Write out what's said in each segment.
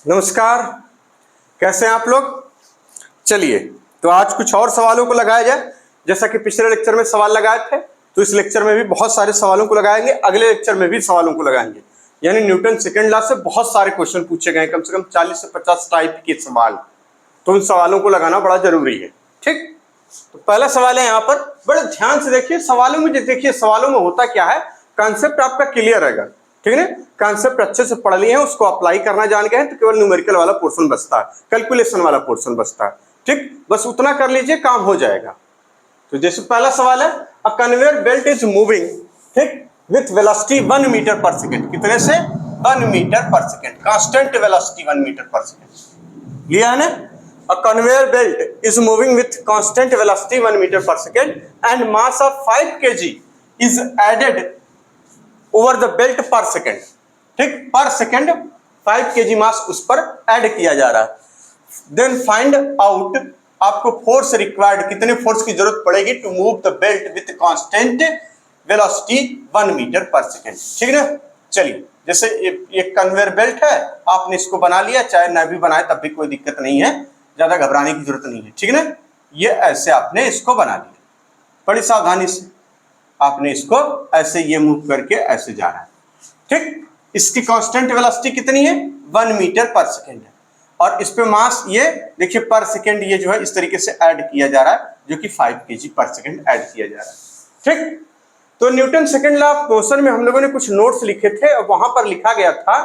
नमस्कार, कैसे हैं आप लोग। चलिए तो आज कुछ और सवालों को लगाया जाए। जैसा कि पिछले लेक्चर में सवाल लगाए थे, तो इस लेक्चर में भी बहुत सारे सवालों को लगाएंगे, अगले लेक्चर में भी सवालों को लगाएंगे। यानी न्यूटन सेकंड लॉ से बहुत सारे क्वेश्चन पूछे गए, कम से कम 40 से 50 टाइप के सवाल। तो उन सवालों को लगाना बड़ा जरूरी है। ठीक, तो पहला सवाल है यहाँ पर, बड़े ध्यान से देखिए सवालों में। देखिए सवालों में होता क्या है, कॉन्सेप्ट आपका क्लियर रहेगा, ठीक है। कॉन्सेप्ट अच्छे से पढ़ लिए हैं, उसको अप्लाई करना जान गए हैं, तो केवल न्यूमेरिकल वाला पोर्शन बचता है, कैलकुलेशन वाला पोर्शन बचता है। ठीक, बस उतना कर लीजिए, काम हो जाएगा। तो जैसे पहला सवाल है, अ कन्वेयर बेल्ट इज मूविंग, ठीक, विथ वेलोसिटी 1 मीटर पर सेकेंड। कितने से? 1 मीटर पर सेकेंड, कांस्टेंट वेलोसिटी 1 मीटर पर सेकेंड लिया है ना। A conveyor belt is moving with constant velocity 1 meter per second and mass of 5 kg is added over the belt per second. ठीक, पर सेकेंड 5 kg मास उस पर ऐड किया जा रहा है। Then find out आपको फोर्स रिक्वायर्ड, कितने फोर्स की जरूरत पड़ेगी to move the belt with constant velocity 1 metre पर सेकेंड। ठीक है ना। चलिए, जैसे ये कन्वेयर बेल्ट है, आपने इसको बना लिया, चाहे न भी बनाए तब भी कोई दिक्कत नहीं है, ज्यादा घबराने की जरूरत नहीं है। ठीक है ना। ये ऐसे आपने इसको बना लिया, बड़ी सावधानी से आपने इसको ऐसे ये मूव करके ऐसे जा रहा है। ठीक, इसकी कांस्टेंट वेलोसिटी कितनी है? 1 मीटर पर सेकेंड है, और इस पे मास ये देखिए पर सेकेंड, ये जो है इस तरीके से ऐड किया जा रहा है, जो कि 5 kg पर सेकेंड ऐड किया जा रहा है। ठीक, तो Newton second law of motion में हम लोगों ने कुछ नोट्स लिखे थे, और वहां पर लिखा गया था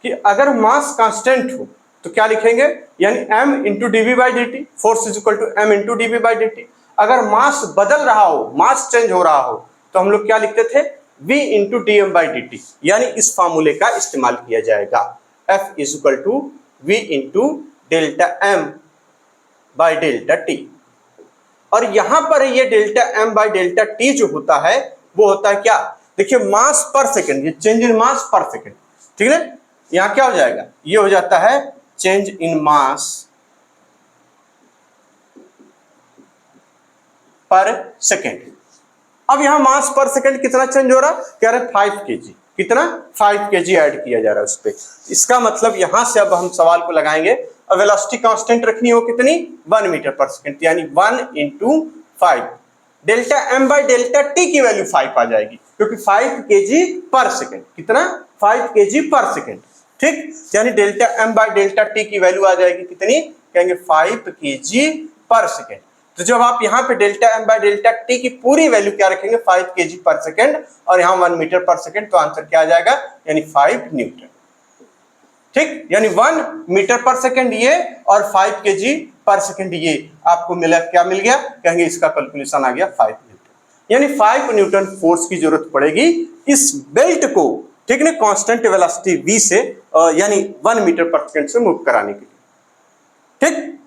कि अगर मास कांस्टेंट हो तो क्या लिखेंगे, यानी m into dv by d t, force is equal to m into dv by d t. अगर मास बदल रहा हो, मास चेंज हो रहा हो, तो हम लोग क्या लिखते थे, v into d m by d t. यानी इस फार्मूले का इस्तेमाल किया जाएगा, F is equal to v into delta m by delta T. और यहां पर ये delta m by delta t जो होता है, वो होता है क्या, देखिए मास पर सेकेंड, ये चेंज इन मास पर सेकेंड। ठीक है, यहां क्या हो जाएगा, ये हो जाता है चेंज इन मास पर सेकेंड। अब यहां मास पर सेकेंड कितना चेंज हो रहा, कह रहे 5 kg, कितना 5 kg ऐड किया जा रहा है उस पे। इसका मतलब यहां से अब हम सवाल को लगाएंगे, वेलोसिटी कांस्टेंट रखनी हो कितनी, 1 मीटर पर सेकेंड, यानी 1 into 5, delta m by delta T की वैल्यू 5 आ जाएगी, क्योंकि 5 kg पर सेकेंड, कितना 5 kg पर सेकेंड। ठीक, यानी delta m by delta T की वैल्यू आ जाएगी कितनी, कहेंगे 5 kg पर सेकेंड। तो जब आप यहाँ पे delta m by delta T की पूरी वैल्यू क्या रखेंगे, 5 kg पर सेकेंड, और यहाँ 1 मीटर पर सेकेंड, तो आंसर क्या आ जाएगा, यानी 5 न्यूटन। ठीक, यानी 1 मीटर पर सेकेंड ये, और 5 kg पर सेकेंड ये आपको मिला, क्या मिल गया, कहेंगे इसका कैलकुलेशन आ गया 5 न्यूटन। यानी 5 न्यूटन फोर्स की जरूरत पड़ेगी इस बेल्ट को, ठीक है, कांस्टेंट वेलोसिटी v से, यानी 1 मीटर पर सेकेंड से मूव कराने के लिए। ठीक,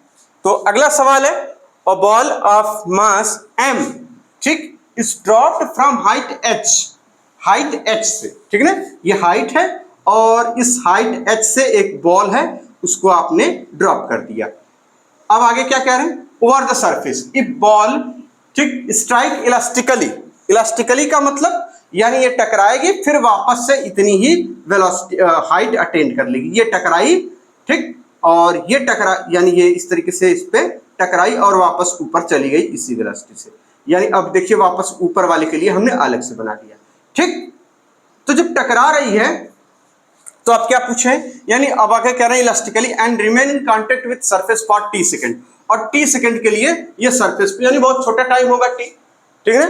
तो अगला सवाल है, a ball of mass m, ठीक, is dropped from height h, height h से, ठीक है ना, ये हाइट है, और इस हाइट h से एक बॉल है, उसको आपने ड्रॉप कर दिया। अब आगे क्या कह रहे हैं, over the surface if ball, ठीक, स्ट्राइक इलास्टिकली, इलास्टिकली का मतलब यानी ये टकराएगी, फिर वापस से इतनी ही वेलोसिटी हाइट अटेंड कर लेगी। ये टकराई, ठीक, और ये टकरा, यानी ये इस तरीके से इस पे टकराई और वापस ऊपर चली गई इसी वेलोसिटी से। यानी अब देखिए वापस ऊपर वाले के लिए हमने अलग से बना दिया। ठीक, तो जब टकरा रही है तो आप क्या पूछे, यानी अब आगे कह रहे हैं elastically and remain in contact with surface for T second, और टी सेकेंड के लिए ये सरफेस पे, यानी बहुत छोटा टाइम होगा टी। ठीक है,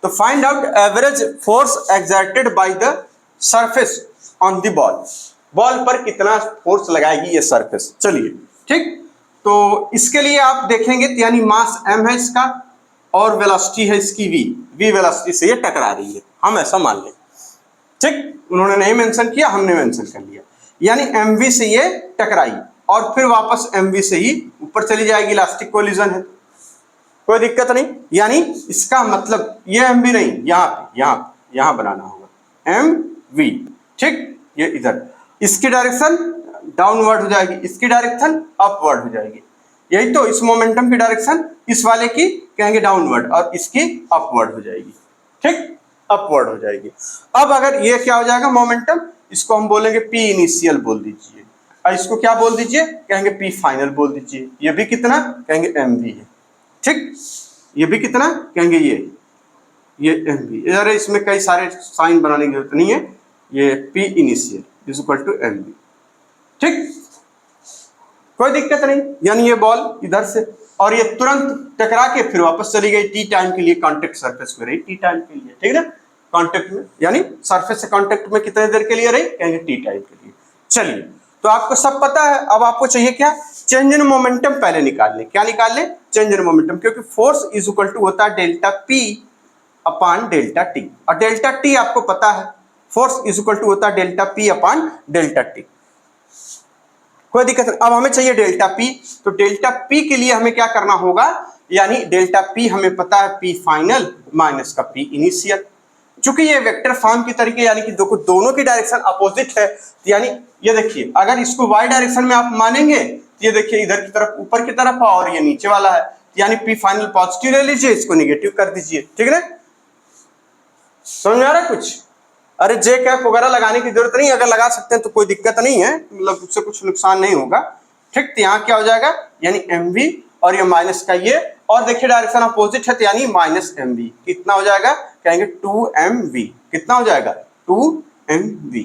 तो find out average force exerted by the surface on the ball, ball पर कितना फोर्स लगाएगी ये सरफेस। चलिए, ठीक, तो इसके लिए आप देखेंगे, यानी मास m है इसका, और वेलोसिटी है इसकी v वेलोसिटी से ये टकरा रही है, हम ऐसा मान लें। ठीक, उन्होंने नहीं मेंशन किया, हमने मेंशन कर लिया, यानी mv से ये टकराई और फिर वापस mv से ही ऊपर चली जाएगी, इलास्टिक कोलिजन है, कोई दिक्कत नहीं। यानी इसका मतलब ये mv नहीं, यहां बनाना होगा mv। ठीक, ये इधर, इसकी डायरेक्शन डाउनवर्ड हो जाएगी, इसकी डायरेक्शन अपवर्ड हो जाएगी। यही तो, इस मोमेंटम की डायरेक्शन इस वाले की कहेंगे डाउनवर्ड, और इसकी अपवर्ड हो जाएगी। ठीक, अपवर्ड हो जाएगी। अब अगर ये क्या हो जाएगा मोमेंटम, इसको हम बोलेंगे p इनिशियल बोल दीजिए, और इसको क्या बोल दीजिए, कहेंगे पी फाइनल बोल दीजिए। ये भी कितना, कहेंगे एम वी है, ठीक। ये भी कितना, कहेंगे ये एम वी। यार इसमें कई सारे साइन बनाने की जरूरत नहीं है, ये p initial is equal to m v, ठीक, कोई दिक्कत नहीं। यानी ये बॉल इधर से और ये तुरंत टकरा के फिर वापस चली गई टी टाइम के लिए, कांटेक्ट सरफेस में रही टी टाइम के लिए, ठीक है ना, कांटेक्ट में, यानी सरफेस से कांटेक्ट में कितने देर के लिए रही, कहेंगे टी टाइम के लिए। चलिए, तो आपको सब पता है। अब आपको चाहिए क्या, चेंज इन मोमेंटम पहले निकाल ले। क्या निकाल ले, चेंज इन मोमेंटम, क्योंकि फोर्स इज इक्वल टू होता है delta P upon delta T, और डेल्टा टी आपको पता है, फोर्स इज इक्वल टू होता है delta P upon delta T, कोई दिक्कत नहीं। अब हमें चाहिए डेल्टा पी, तो डेल्टा पी के लिए हमें क्या करना होगा, यानी डेल्टा पी हमें पता है पी फाइनल माइनस का पी इनिशियल। चूंकि ये वेक्टर फॉर्म की तरीके, यानी कि दोनों की डायरेक्शन अपोजिट है, यानी ये देखिए, अगर इसको वाई डायरेक्शन में आप मानेंगे तो ये देखिए इधर की तरफ ऊपर की तरफ और ये नीचे वाला है, यानी पी फाइनल पॉजिटिव ले लीजिए, इसको निगेटिव कर दीजिए, ठीक है ना, समझ में आ रहा है कुछ। अरे जे कैप वगैरह लगाने की जरूरत नहीं, अगर लगा सकते हैं तो कोई दिक्कत नहीं है, मतलब उससे कुछ नुकसान नहीं होगा, ठीक। तो यहाँ क्या हो जाएगा, यानी एम वी और ये माइनस का ये, और देखिए डायरेक्शन अपोजिट है तो यानी माइनस एम वी, कितना हो जाएगा, कहेंगे 2mv, कितना हो जाएगा 2mv,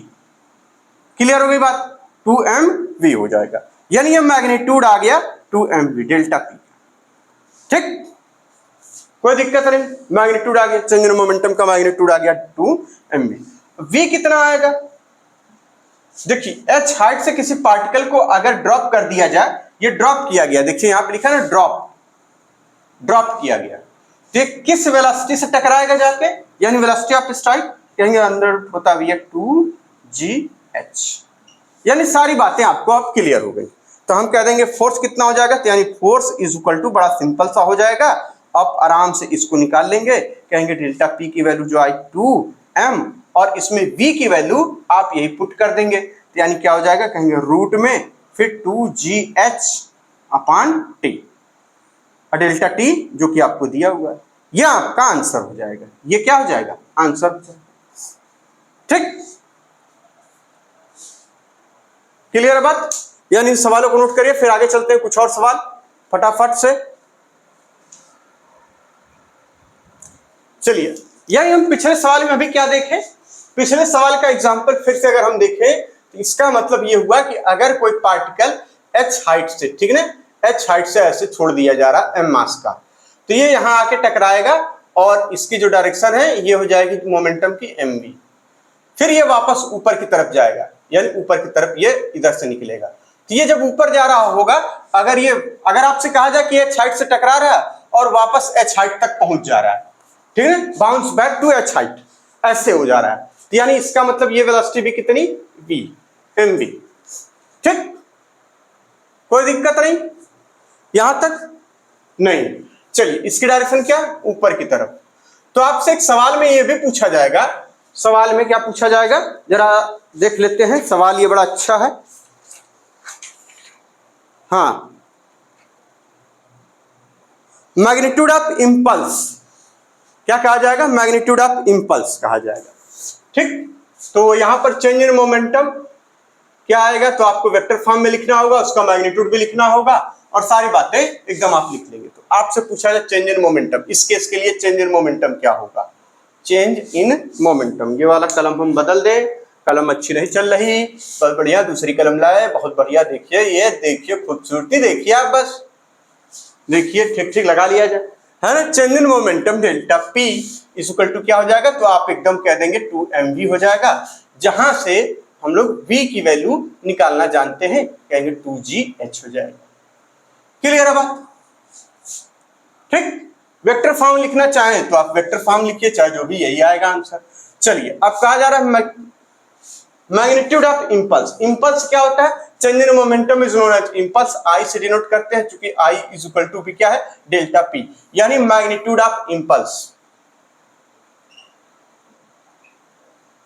क्लियर हो गई बात, 2mv हो जाएगा, यानी ये मैग्नीट्यूड आ गया 2mv डेल्टा पी, ठीक, कोई दिक्कत नहीं, मैग्नीट्यूड आ गया, चेंज इन मोमेंटम का मैग्नीट्यूड आ गया 2mv। v कितना आएगा, देखिए h हाइट से किसी पार्टिकल को अगर ड्रॉप कर दिया जाए, ये ड्रॉप किया गया, देखिए यहां पे लिखा है ना ड्रॉप किया गया, तो किस वेलोसिटी से टकराएगा जाके, यानी वेलोसिटी ऑफ स्ट्राइक, कहेंगे अंदर होता है 2gh, यानी सारी बातें आपको अब क्लियर हो गई। तो हम कह देंगे फोर्स कितना हो जाएगा, तो यानी फोर्स इज इक्वल टू, बड़ा सिंपल सा हो जाएगा, आप आराम से इसको निकाल लेंगे, कहेंगे डेल्टा पी की वैल्यू जो आई 2m, और इसमें v की वैल्यू आप यही पुट कर देंगे, तो यानी क्या हो जाएगा, कहेंगे रूट में फिर 2gh अपॉन टी, और डेल्टा टी जो कि आपको दिया हुआ है, यह आपका आंसर हो जाएगा, ये क्या हो जाएगा, आंसर हो जाएगा, ठीक, क्लियर है बात। यानी इन सवालों को नोट करिए, फिर आगे चलते हैं कुछ और सवाल फटाफट से। चलिए, यही हम पिछले सवाल में अभी क्या देखें, पिछले सवाल का एग्जांपल फिर से अगर हम देखें तो इसका मतलब ये हुआ कि अगर कोई पार्टिकल h हाइट से, ठीक है ना, h हाइट से ऐसे छोड़ दिया जा रहा है m मास का, तो ये यहां आके टकराएगा और इसकी जो डायरेक्शन है ये हो जाएगी मोमेंटम की mv, फिर ये वापस ऊपर की तरफ जाएगा, यानी ऊपर की तरफ ये इधर से निकलेगा, तो ये जब ऊपर जा रहा होगा, अगर आपसे कहा जाए कि h हाइट से टकरा रहा है और वापस h हाइट तक पहुंच जा रहा है, ठीक है, bounce back to h height, ऐसे हो जा रहा है, तो यानी इसका मतलब ये वेलोसिटी भी कितनी, v mv, ठीक, कोई दिक्कत नहीं यहां तक नहीं। चलिए, इसकी डायरेक्शन क्या, ऊपर की तरफ। तो आपसे एक सवाल में ये भी पूछा जाएगा, सवाल में क्या पूछा जाएगा, जरा देख लेते हैं, सवाल ये बड़ा अच्छा है, हाँ, मैग्नीट्यूड ऑफ इंपल्स, क्या कहा जाएगा, मैग्नीट्यूड ऑफ इंपल्स कहा जाएगा, ठीक। तो यहां पर चेंज इन मोमेंटम क्या आएगा, तो आपको वेक्टर फॉर्म में लिखना होगा, उसका मैग्नीट्यूड भी लिखना होगा, और सारी बातें एकदम आप लिख लेंगे। तो आपसे पूछा जाए चेंज इन मोमेंटम, इस केस के लिए चेंज इन मोमेंटम क्या होगा, चेंज इन मोमेंटम, ये वाला कलम हम बदल दें, कलम अच्छी नहीं चल रही, बहुत बढ़िया दूसरी कलम लाए, बहुत बढ़िया, देखिए ये देखिए खूबसूरती देखिए आप, बस देखिए ठीक ठीक लगा लिया जाए, है ना। Change in momentum delta P is equal to क्या हो जाएगा, तो आप एकदम कह देंगे 2mv हो जाएगा, जहां से हम लोग v की वैल्यू निकालना जानते हैं, कहेंगे 2gh हो जाएगा, क्लियर है बात, ठीक। वेक्टर फॉर्म लिखना चाहें तो आप वेक्टर फॉर्म लिखिए, चाहे जो भी, यही आएगा आंसर। चलिए, अब कहा जा रहा है मैग्नीट्यूड ऑफ इंपल्स, इंपल्स क्या होता है, change in momentum is known as impulse, I से डिनोट करते हैं, क्योंकि आई इज इक्वल टू भी क्या है, डेल्टा पी, यानी magnitude of impulse,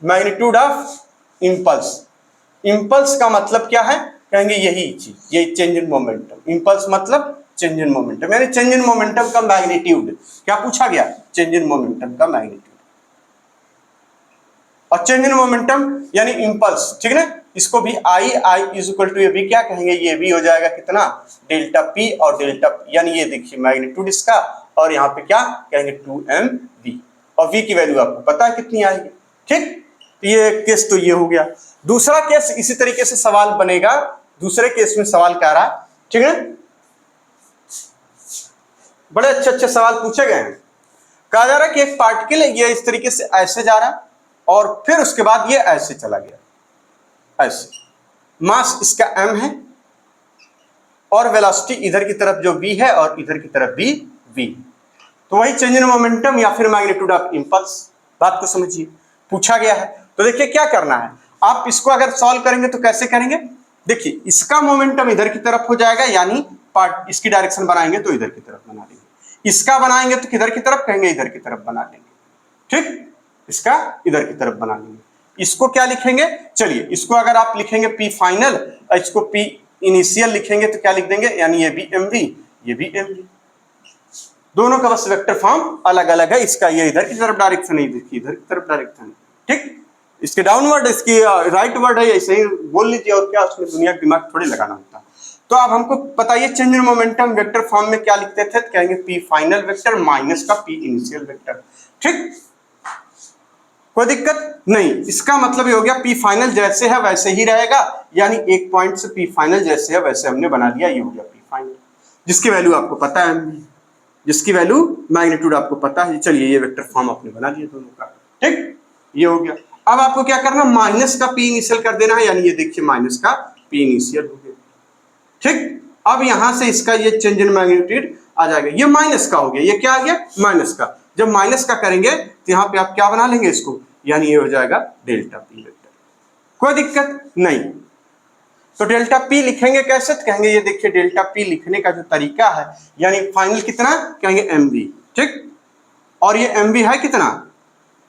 magnitude of impulse, impulse का मतलब क्या है, कहेंगे यही चीज, यही चेंज इन मोमेंटम, इंपल्स मतलब चेंज इन मोमेंटम, यानी चेंज इन मोमेंटम का मैग्नीट्यूड, क्या पूछा गया, चेंज इन मोमेंटम का मैग्नीट्यूड। और चेंज इन मोमेंटम यानी इंपल्स, ठीक है ना, इसको भी आई इज इक्वल टू ये भी क्या कहेंगे, ये भी हो जाएगा कितना डेल्टा पी, और डेल्टा यानी ये देखिए मैग्नीट्यूड इसका, और यहाँ पे क्या कहेंगे 2mv, और v की वैल्यू आपको पता है कितनी आएगी। ठीक, ये केस तो ये हो गया। दूसरा केस इसी तरीके से सवाल बनेगा, दूसरे केस में सवाल क्या रहा, ठीक है, बड़े अच्छे अच्छे सवाल पूछे गए हैं। कहा जा रहा है कि एक पार्टिकल है, ये इस तरीके से ऐसे जा रहा है और फिर उसके बाद ये ऐसे चला गया, ऐसे, मास इसका m है और वेलोसिटी इधर की तरफ जो v है और इधर की तरफ भी v, तो वही चेंज इन मोमेंटम या फिर मैग्नीट्यूड ऑफ इंपल्स। बात को समझिए, पूछा गया है। तो देखिए क्या करना है, आप इसको अगर सॉल्व करेंगे तो कैसे करेंगे, देखिए इसका मोमेंटम इधर की तरफ हो जाएगा, यानी पार्ट इसकी डायरेक्शन बनाएंगे तो इधर की तरफ बना लेंगे, इसका बनाएंगे तो किधर की तरफ कहेंगे, इधर की तरफ बना लेंगे। ठीक, इसका इधर की तरफ बना लेंगे। इसको क्या लिखेंगे, चलिए इसको अगर आप लिखेंगे पी फाइनल और इसको पी इनिशियल लिखेंगे तो क्या लिख देंगे, यानी ये भी एम वी, ये भी एम वी, दोनों का बस वेक्टर फॉर्म अलग अलग है। इसका ये इधर की तरफ डायरेक्शन है, देखिए इधर की तरफ डायरेक्शन है। ठीक, इसके डाउनवर्ड, इसकी राइट वर्ड है, ऐसे ही बोल लीजिए, और क्या उसमें दुनिया दिमाग थोड़ी लगाना होता। तो अब हमको बताइए change in momentum vector form में क्या लिखते थे, तो कहेंगे पी फाइनल वेक्टर माइनस का पी इनिशियल वेक्टर। ठीक, कोई दिक्कत नहीं, इसका मतलब ये हो गया पी फाइनल जैसे है वैसे ही रहेगा, यानी एक पॉइंट से पी फाइनल जैसे है वैसे हमने बना लिया, ये हो गया पी फाइनल, जिसकी वैल्यू आपको पता है, जिसकी वैल्यू मैग्नीट्यूड आपको पता है। चलिए ये वेक्टर फॉर्म आपने बना दिया दोनों का। ठीक, ये हो गया। अब आपको क्या करना, माइनस का पी इनिशियल कर देना है, यानी ये देखिए माइनस का पी इनिशियल हो गया। ठीक, अब यहां से इसका ये चेंज इन मैग्नीट्यूड आ जाएगा, ये माइनस का हो गया, ये क्या आ गया माइनस का। जब माइनस का करेंगे तो यहाँ पे आप क्या बना लेंगे इसको, यानी ये हो जाएगा डेल्टा पी वेक्टर। कोई दिक्कत नहीं। तो डेल्टा पी लिखेंगे कैसे, तो कहेंगे ये देखिए डेल्टा पी लिखने का जो तरीका है, यानी फाइनल कितना कहेंगे एम वी। ठीक, और ये एम वी है कितना,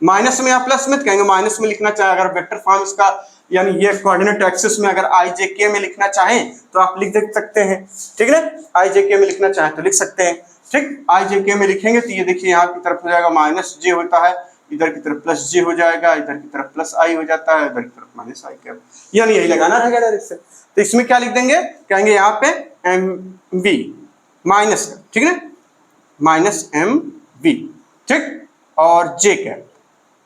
माइनस में या प्लस में, तो कहेंगे माइनस में लिखना चाहे, अगर वेक्टर फॉर्म इसका यानी ये कोऑर्डिनेट एक्सिस में अगर आई जे के में लिखना चाहें तो आप लिख देख सकते हैं। ठीक है ना, आई जे के में लिखना चाहें तो लिख सकते हैं। ठीक, आई जे के में लिखेंगे तो ये देखिए यहाँ की तरफ हो जाएगा माइनस जे होता है, इधर की तरफ प्लस जे हो जाएगा, इधर की तरफ प्लस आई हो जाता है, इधर की तरफ माइनस आई कैप, यानी यही लगाना रहेगा डायरेक्ट से। तो इसमें क्या लिख देंगे, कहेंगे यहाँ पे एम वी माइनस, ठीक है, माइनस एम वी। ठीक, और जे कैप,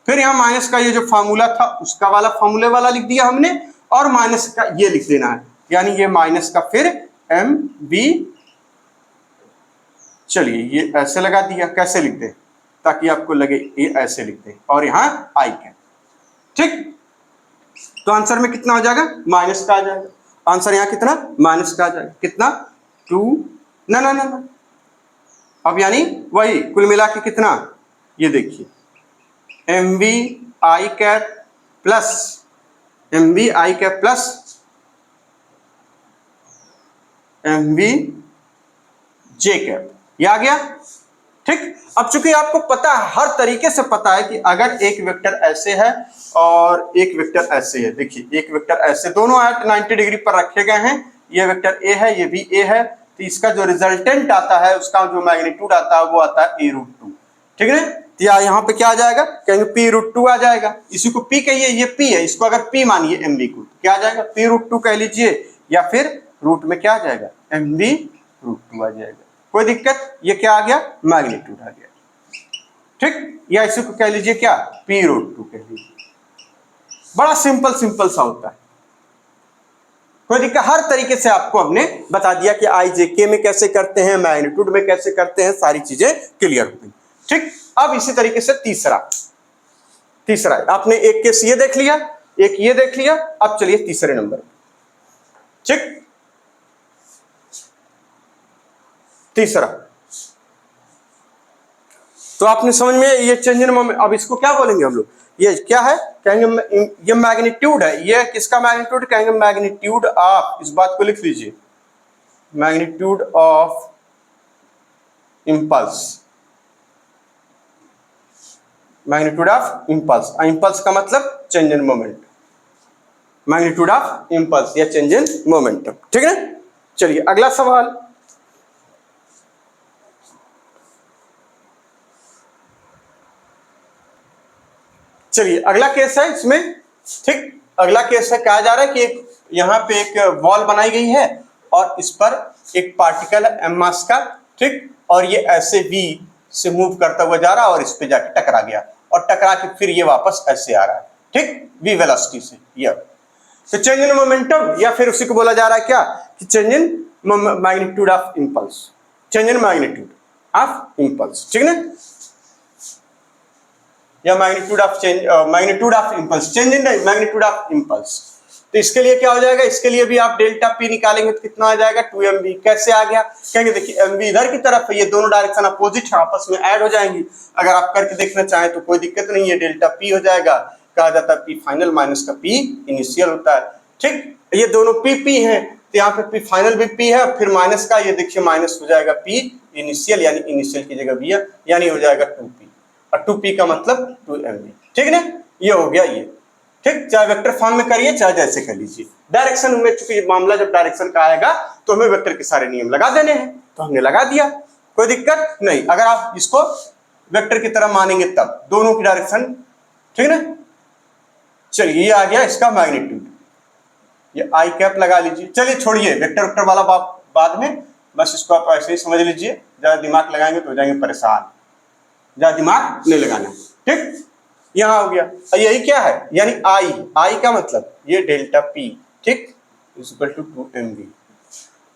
फिर यहाँ माइनस का ये जो फार्मूला था उसका वाला फार्मूले वाला लिख दिया हमने, और माइनस का ये लिख देना है, यानी ये माइनस का फिर एम बी। चलिए ये ऐसे लगा दिया, कैसे लिख दें ताकि आपको लगे ये ऐसे लिख दें, और यहाँ आई कैप। ठीक, तो आंसर में कितना हो जाएगा, माइनस का आ जाएगा आंसर, यहाँ कितना माइनस का आ जाएगा, कितना 2, ना ना ना ना, अब यानी वही कुल मिला के कितना, ये देखिए M V I cap plus M V I cap plus M V J cap, ये आ गया। ठीक, अब चूंकि आपको पता है, हर तरीके से पता है कि अगर एक वेक्टर ऐसे है और एक वेक्टर ऐसे है, देखिए एक वेक्टर ऐसे, दोनों एट 90 डिग्री पर रखे गए हैं, ये वेक्टर ए है, ये भी ए है, तो इसका जो रिजल्टेंट आता है, उसका जो मैग्नीट्यूड आता है वो आता है a√2। ठीक है, या यहाँ पे क्या आ जाएगा, कहेंगे p√2 आ जाएगा, इसी को p कहिए, ये p है, इसको अगर p मानिए mv को, क्या आ जाएगा p√2 कह लीजिए, या फिर रूट में क्या आ जाएगा mv√2 आ जाएगा। कोई दिक्कत, ये क्या आ गया मैग्नीट्यूड आ गया। ठीक, या इसी को कह लीजिए क्या p√2 कह लीजिए, बड़ा सिंपल सिंपल सा होता है। कोई दिक्कत, हर तरीके से आपको हमने बता दिया कि आई जे के में कैसे करते हैं, मैग्नीट्यूड में कैसे करते हैं, सारी चीजें क्लियर हो गई। ठीक, अब इसी तरीके से तीसरा आपने एक केस ये देख लिया, एक ये देख लिया, अब चलिए तीसरे नंबर। ठीक, तीसरा तो आपने समझ में ये चेंज इन मोमेंट, अब इसको क्या बोलेंगे हम लोग, ये क्या है, कहेंगे ये मैग्नीट्यूड है, ये किसका मैग्नीट्यूड, कहेंगे मैग्नीट्यूड ऑफ, इस बात को लिख लीजिए, magnitude of impulse, magnitude of impulse. Impulse का मतलब change in moment, magnitude of impulse या चेंज इन मोमेंटम। ठीक है, चलिए अगला सवाल, चलिए अगला केस है इसमें, ठीक। अगला केस है, कहा जा रहा है कि एक यहाँ पे एक वॉल बनाई गई है और इस पर एक पार्टिकल है एम मास का, ठीक। और ये ऐसे v से मूव करता हुआ जा रहा है और इस पे जाके टकरा गया और टकरा के फिर ये वापस ऐसे आ रहा है, ठीक, v वेलोसिटी से। ये तो चेंज इन मोमेंटम, या फिर उसी को बोला जा रहा है क्या कि change in magnitude of impulse, change in magnitude of impulse, ठीक ना, या magnitude of change, magnitude of impulse, change in magnitude of impulse. तो इसके लिए क्या हो जाएगा, इसके लिए भी आप डेल्टा पी निकालेंगे तो कितना आ जाएगा 2mv। कैसे आ गया, कहेंगे देखिए mv इधर की तरफ है, ये दोनों डायरेक्शन अपोजिट है, आपस में ऐड हो जाएंगी। अगर आप करके देखना चाहें तो कोई दिक्कत नहीं है, डेल्टा पी हो जाएगा, कहा जाता है पी फाइनल माइनस का पी इनिशियल होता है, ठीक। ये दोनों पी पी है तो यहाँ पे पी फाइनल भी पी है, फिर माइनस का ये देखिए माइनस हो जाएगा पी इनिशियल, यानी इनिशियल की जगह भी है, यानी हो जाएगा 2p, और 2p का मतलब 2mv, ठीक ना। ये हो गया ये, ठीक। चाहे वेक्टर फॉर्म में करिए चाहे जैसे कर लीजिए, डायरेक्शन में चूंकि मामला जब डायरेक्शन का आएगा तो हमें वेक्टर के सारे नियम लगा देने हैं, तो हमने लगा दिया, कोई दिक्कत नहीं। अगर आप इसको वेक्टर की तरह मानेंगे तब दोनों की डायरेक्शन, ठीक ना। चलिए ये आ गया इसका मैग्नीट्यूड, ये आई कैप लगा लीजिए। चलिए छोड़िए वेक्टर वेक्टर वाला बाद में, बस इसको आप ऐसे ही समझ लीजिए, ज्यादा दिमाग लगाएंगे तो हो जाएंगे परेशान, ज्यादा दिमाग नहीं लगाना, ठीक। यहां हो गया, यही क्या है, यानी आई, आई का मतलब ये डेल्टा पी, ठीक, इज इक्वल टू 2mv।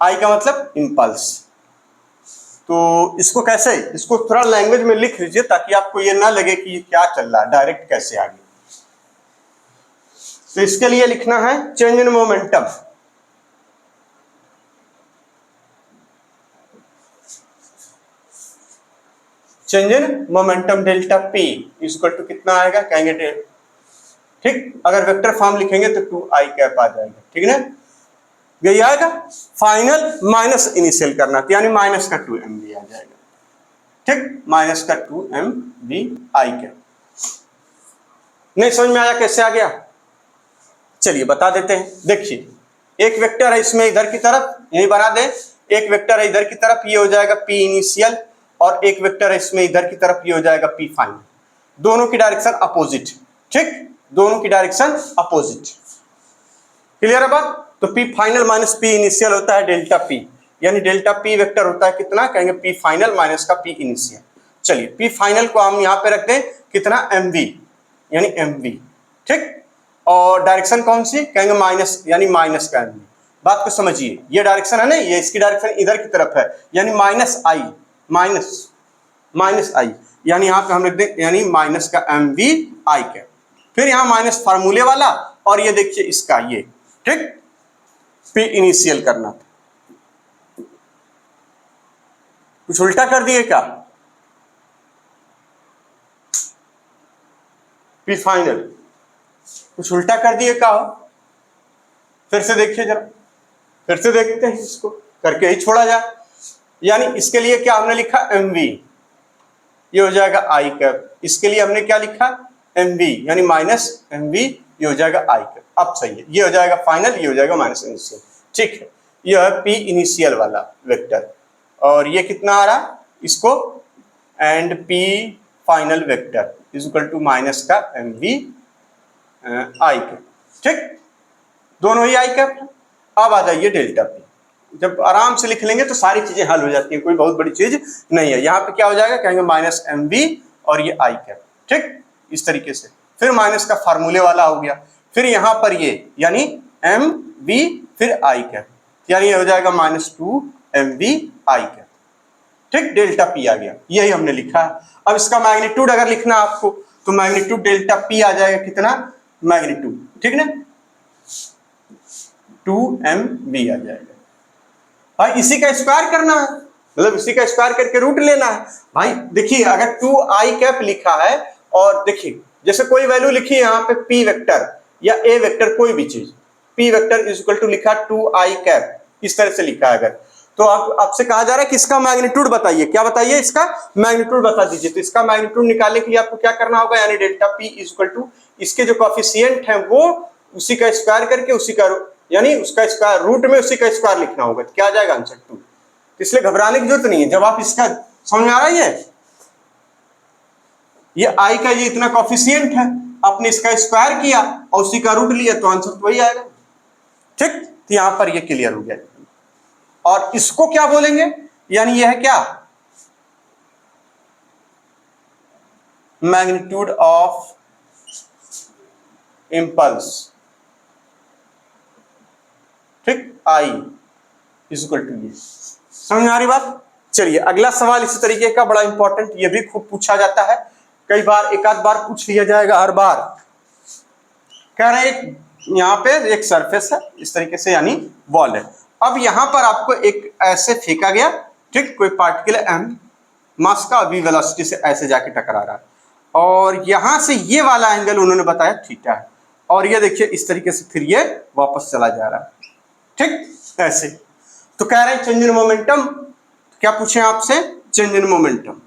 आई का मतलब इंपल्स। तो इसको कैसे, इसको थोड़ा लैंग्वेज में लिख लीजिए ताकि आपको ये ना लगे कि ये क्या चल रहा है, डायरेक्ट कैसे आ गया। तो इसके लिए लिखना है change in momentum, change in momentum delta P is equal to कितना आएगा, कहेंगे ठीक। अगर वेक्टर फॉर्म लिखेंगे तो 2i कैप आ जाएगा, ठीक है ना। यही आएगा, फाइनल माइनस इनिशियल करना तो यानी माइनस का 2mv आ जाएगा, ठीक, माइनस का 2mv आई कैप। नहीं समझ में आया कैसे आ गया, चलिए बता देते हैं। देखिए एक वेक्टर है इसमें इधर की तरफ, यही बना दे, एक वेक्टर है इधर की तरफ, ये हो जाएगा p इनिशियल, और एक वेक्टर है इसमें इधर की तरफ, ये हो जाएगा p फाइनल। दोनों की डायरेक्शन अपोजिट, ठीक, दोनों की डायरेक्शन अपोजिट, क्लियर है बात। तो p final minus p initial होता है डेल्टा p, यानी डेल्टा p वेक्टर होता है कितना, कहेंगे p फाइनल माइनस का p इनिशियल। चलिए p फाइनल को हम यहाँ पे रखते हैं कितना, mv, यानी mv, ठीक। और डायरेक्शन कौन सी, कहेंगे माइनस, यानी माइनस का mv। बात को समझिए, ये डायरेक्शन है ना, ये इसकी डायरेक्शन इधर की तरफ है, यानी माइनस आई, माइनस आई, यानी यहाँ पे हम रख दें यानी माइनस का mv आई कैप। फिर यहाँ माइनस फार्मूले वाला, और ये देखिए इसका ये, ठीक, p इनिशियल करना था, कुछ उल्टा कर दिए क्या, p फाइनल कुछ उल्टा कर दिए क्या हो, फिर से देखिए जरा, फिर से देखते हैं, इसको करके ही छोड़ा जाए। यानी इसके लिए क्या हमने लिखा mv, ये हो जाएगा आई कैप, इसके लिए हमने क्या लिखा mv, यानी माइनस mv, ये हो जाएगा आई कैप। अब सही है, ये हो जाएगा फाइनल, ये हो जाएगा माइनस इनिशियल, ठीक है। ये है p इनिशियल वाला वेक्टर, और ये कितना आ रहा इसको, and p final vector is equal to minus का mv आई कैप, ठीक, दोनों ही आई कैप। अब आ जाइए डेल्टा पी, जब आराम से लिख लेंगे तो सारी चीजें हल हो जाती हैं, कोई बहुत बड़ी चीज नहीं है। यहाँ पे क्या हो जाएगा, कहेंगे माइनस mv और ये आई कैप, ठीक, इस तरीके से। फिर माइनस का फार्मूले वाला हो गया, फिर यहाँ पर ये यानी mv फिर आई कैप, यानी ये हो जाएगा माइनस 2mv आई कैप, ठीक, डेल्टा पी आ गया, यही हमने लिखा है। अब इसका मैग्नीट्यूड अगर लिखना आपको तो मैग्नीट्यूड डेल्टा पी आ जाएगा कितना, मैग्नीट्यूड, ठीक ना, 2mv आ जाएगा। भाई इसी का स्क्वायर करना है, मतलब इसी का स्क्वायर करके रूट लेना है। भाई देखिए अगर 2i कैप लिखा है, और देखिए जैसे कोई वैल्यू लिखी है यहाँ पे p वेक्टर या a वेक्टर, कोई भी चीज, p vector is equal to लिखा 2i कैप, इस तरह से लिखा है अगर, तो आपसे कहा जा रहा है कि इसका मैग्नीट्यूड बताइए, क्या बताइए, इसका मैग्नीट्यूड बता दीजिए। तो इसका मैग्नीट्यूड निकालने के लिए आपको क्या करना होगा, यानी delta p is equal to इसके जो कोएफिशिएंट है वो उसी का स्क्वायर करके उसी का यानी उसका स्क्वायर रूट में उसी का स्क्वायर लिखना होगा, तो क्या आ जाएगा आंसर 2। इसलिए घबराने की जरूरत नहीं है, जब आप इसका समझ में आ रहा है, ये i का ये इतना कोएफिशिएंट है, आपने इसका स्क्वायर किया और उसी का रूट लिया तो आंसर तो वही आएगा। ठीक, तो यहां पर ये क्लियर हो गया। और इसको क्या बोलेंगे, यानी यह है क्या, मैग्नीट्यूड ऑफ इंपल्स। ठीक, आई इज इक्वल टू ये। समझ में आ रही बात। चलिए अगला सवाल इसी तरीके का, बड़ा इंपॉर्टेंट, ये भी खूब पूछा जाता है, कई बार, एक आध बार पूछ लिया जाएगा हर बार। कह रहे हैं यहां पे एक सरफेस है इस तरीके से, यानी बॉल है। अब यहां पर आपको एक ऐसे फेंका गया, ठीक, कोई पार्टिकल एम मास का v वेलोसिटी से ऐसे जाके टकरा रहा है, और यहां से ये वाला एंगल उन्होंने बताया थीटा है, और ये देखिए इस तरीके से फिर ये वापस चला जा रहा है। ठीक, ऐसे। तो कह रहे हैं चेंज इन मोमेंटम, क्या पूछे आपसे, change in momentum.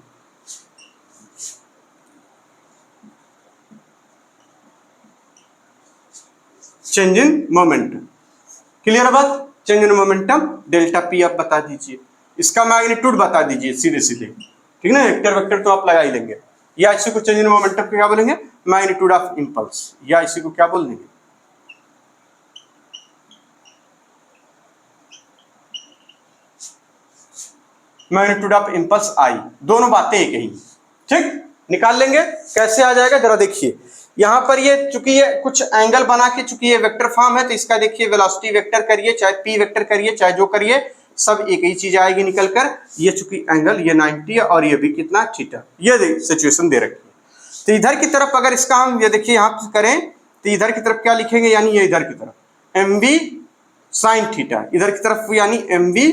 Change in momentum, clear बात। Change in momentum delta P आप बता दीजिए, इसका मैग्नीट्यूड बता दीजिए सीधे सीधे, ठीक ना, वेक्टर वेक्टर तो आप लगा ही लेंगे। या इसी को चेंज इन मोमेंटम को क्या बोलेंगे, मैग्नीट्यूड ऑफ इंपल्स, या इसी को क्या बोल देंगे, मैग्नीट्यूड ऑफ इंपल्स आई। दोनों बातें एक ही। ठीक, निकाल लेंगे, कैसे आ जाएगा जरा देखिए। यहां पर ये चूंकि ये कुछ एंगल बना के, चूंकि ये वेक्टर फॉर्म है, तो इसका देखिए वेलोसिटी वेक्टर करिए, चाहे पी वेक्टर करिए, चाहे जो करिए, सब एक ही चीज आएगी निकल कर। ये चूंकि एंगल ये 90 है और ये भी कितना, थीटा। ये सिचुएशन दे रखी है। तो इधर की तरफ अगर इसका हम ये देखिए यहां करें, तो इधर की तरफ क्या लिखेंगे, यानी ये इधर की तरफ एम बी साइन थीटा, इधर की तरफ यानी एम बी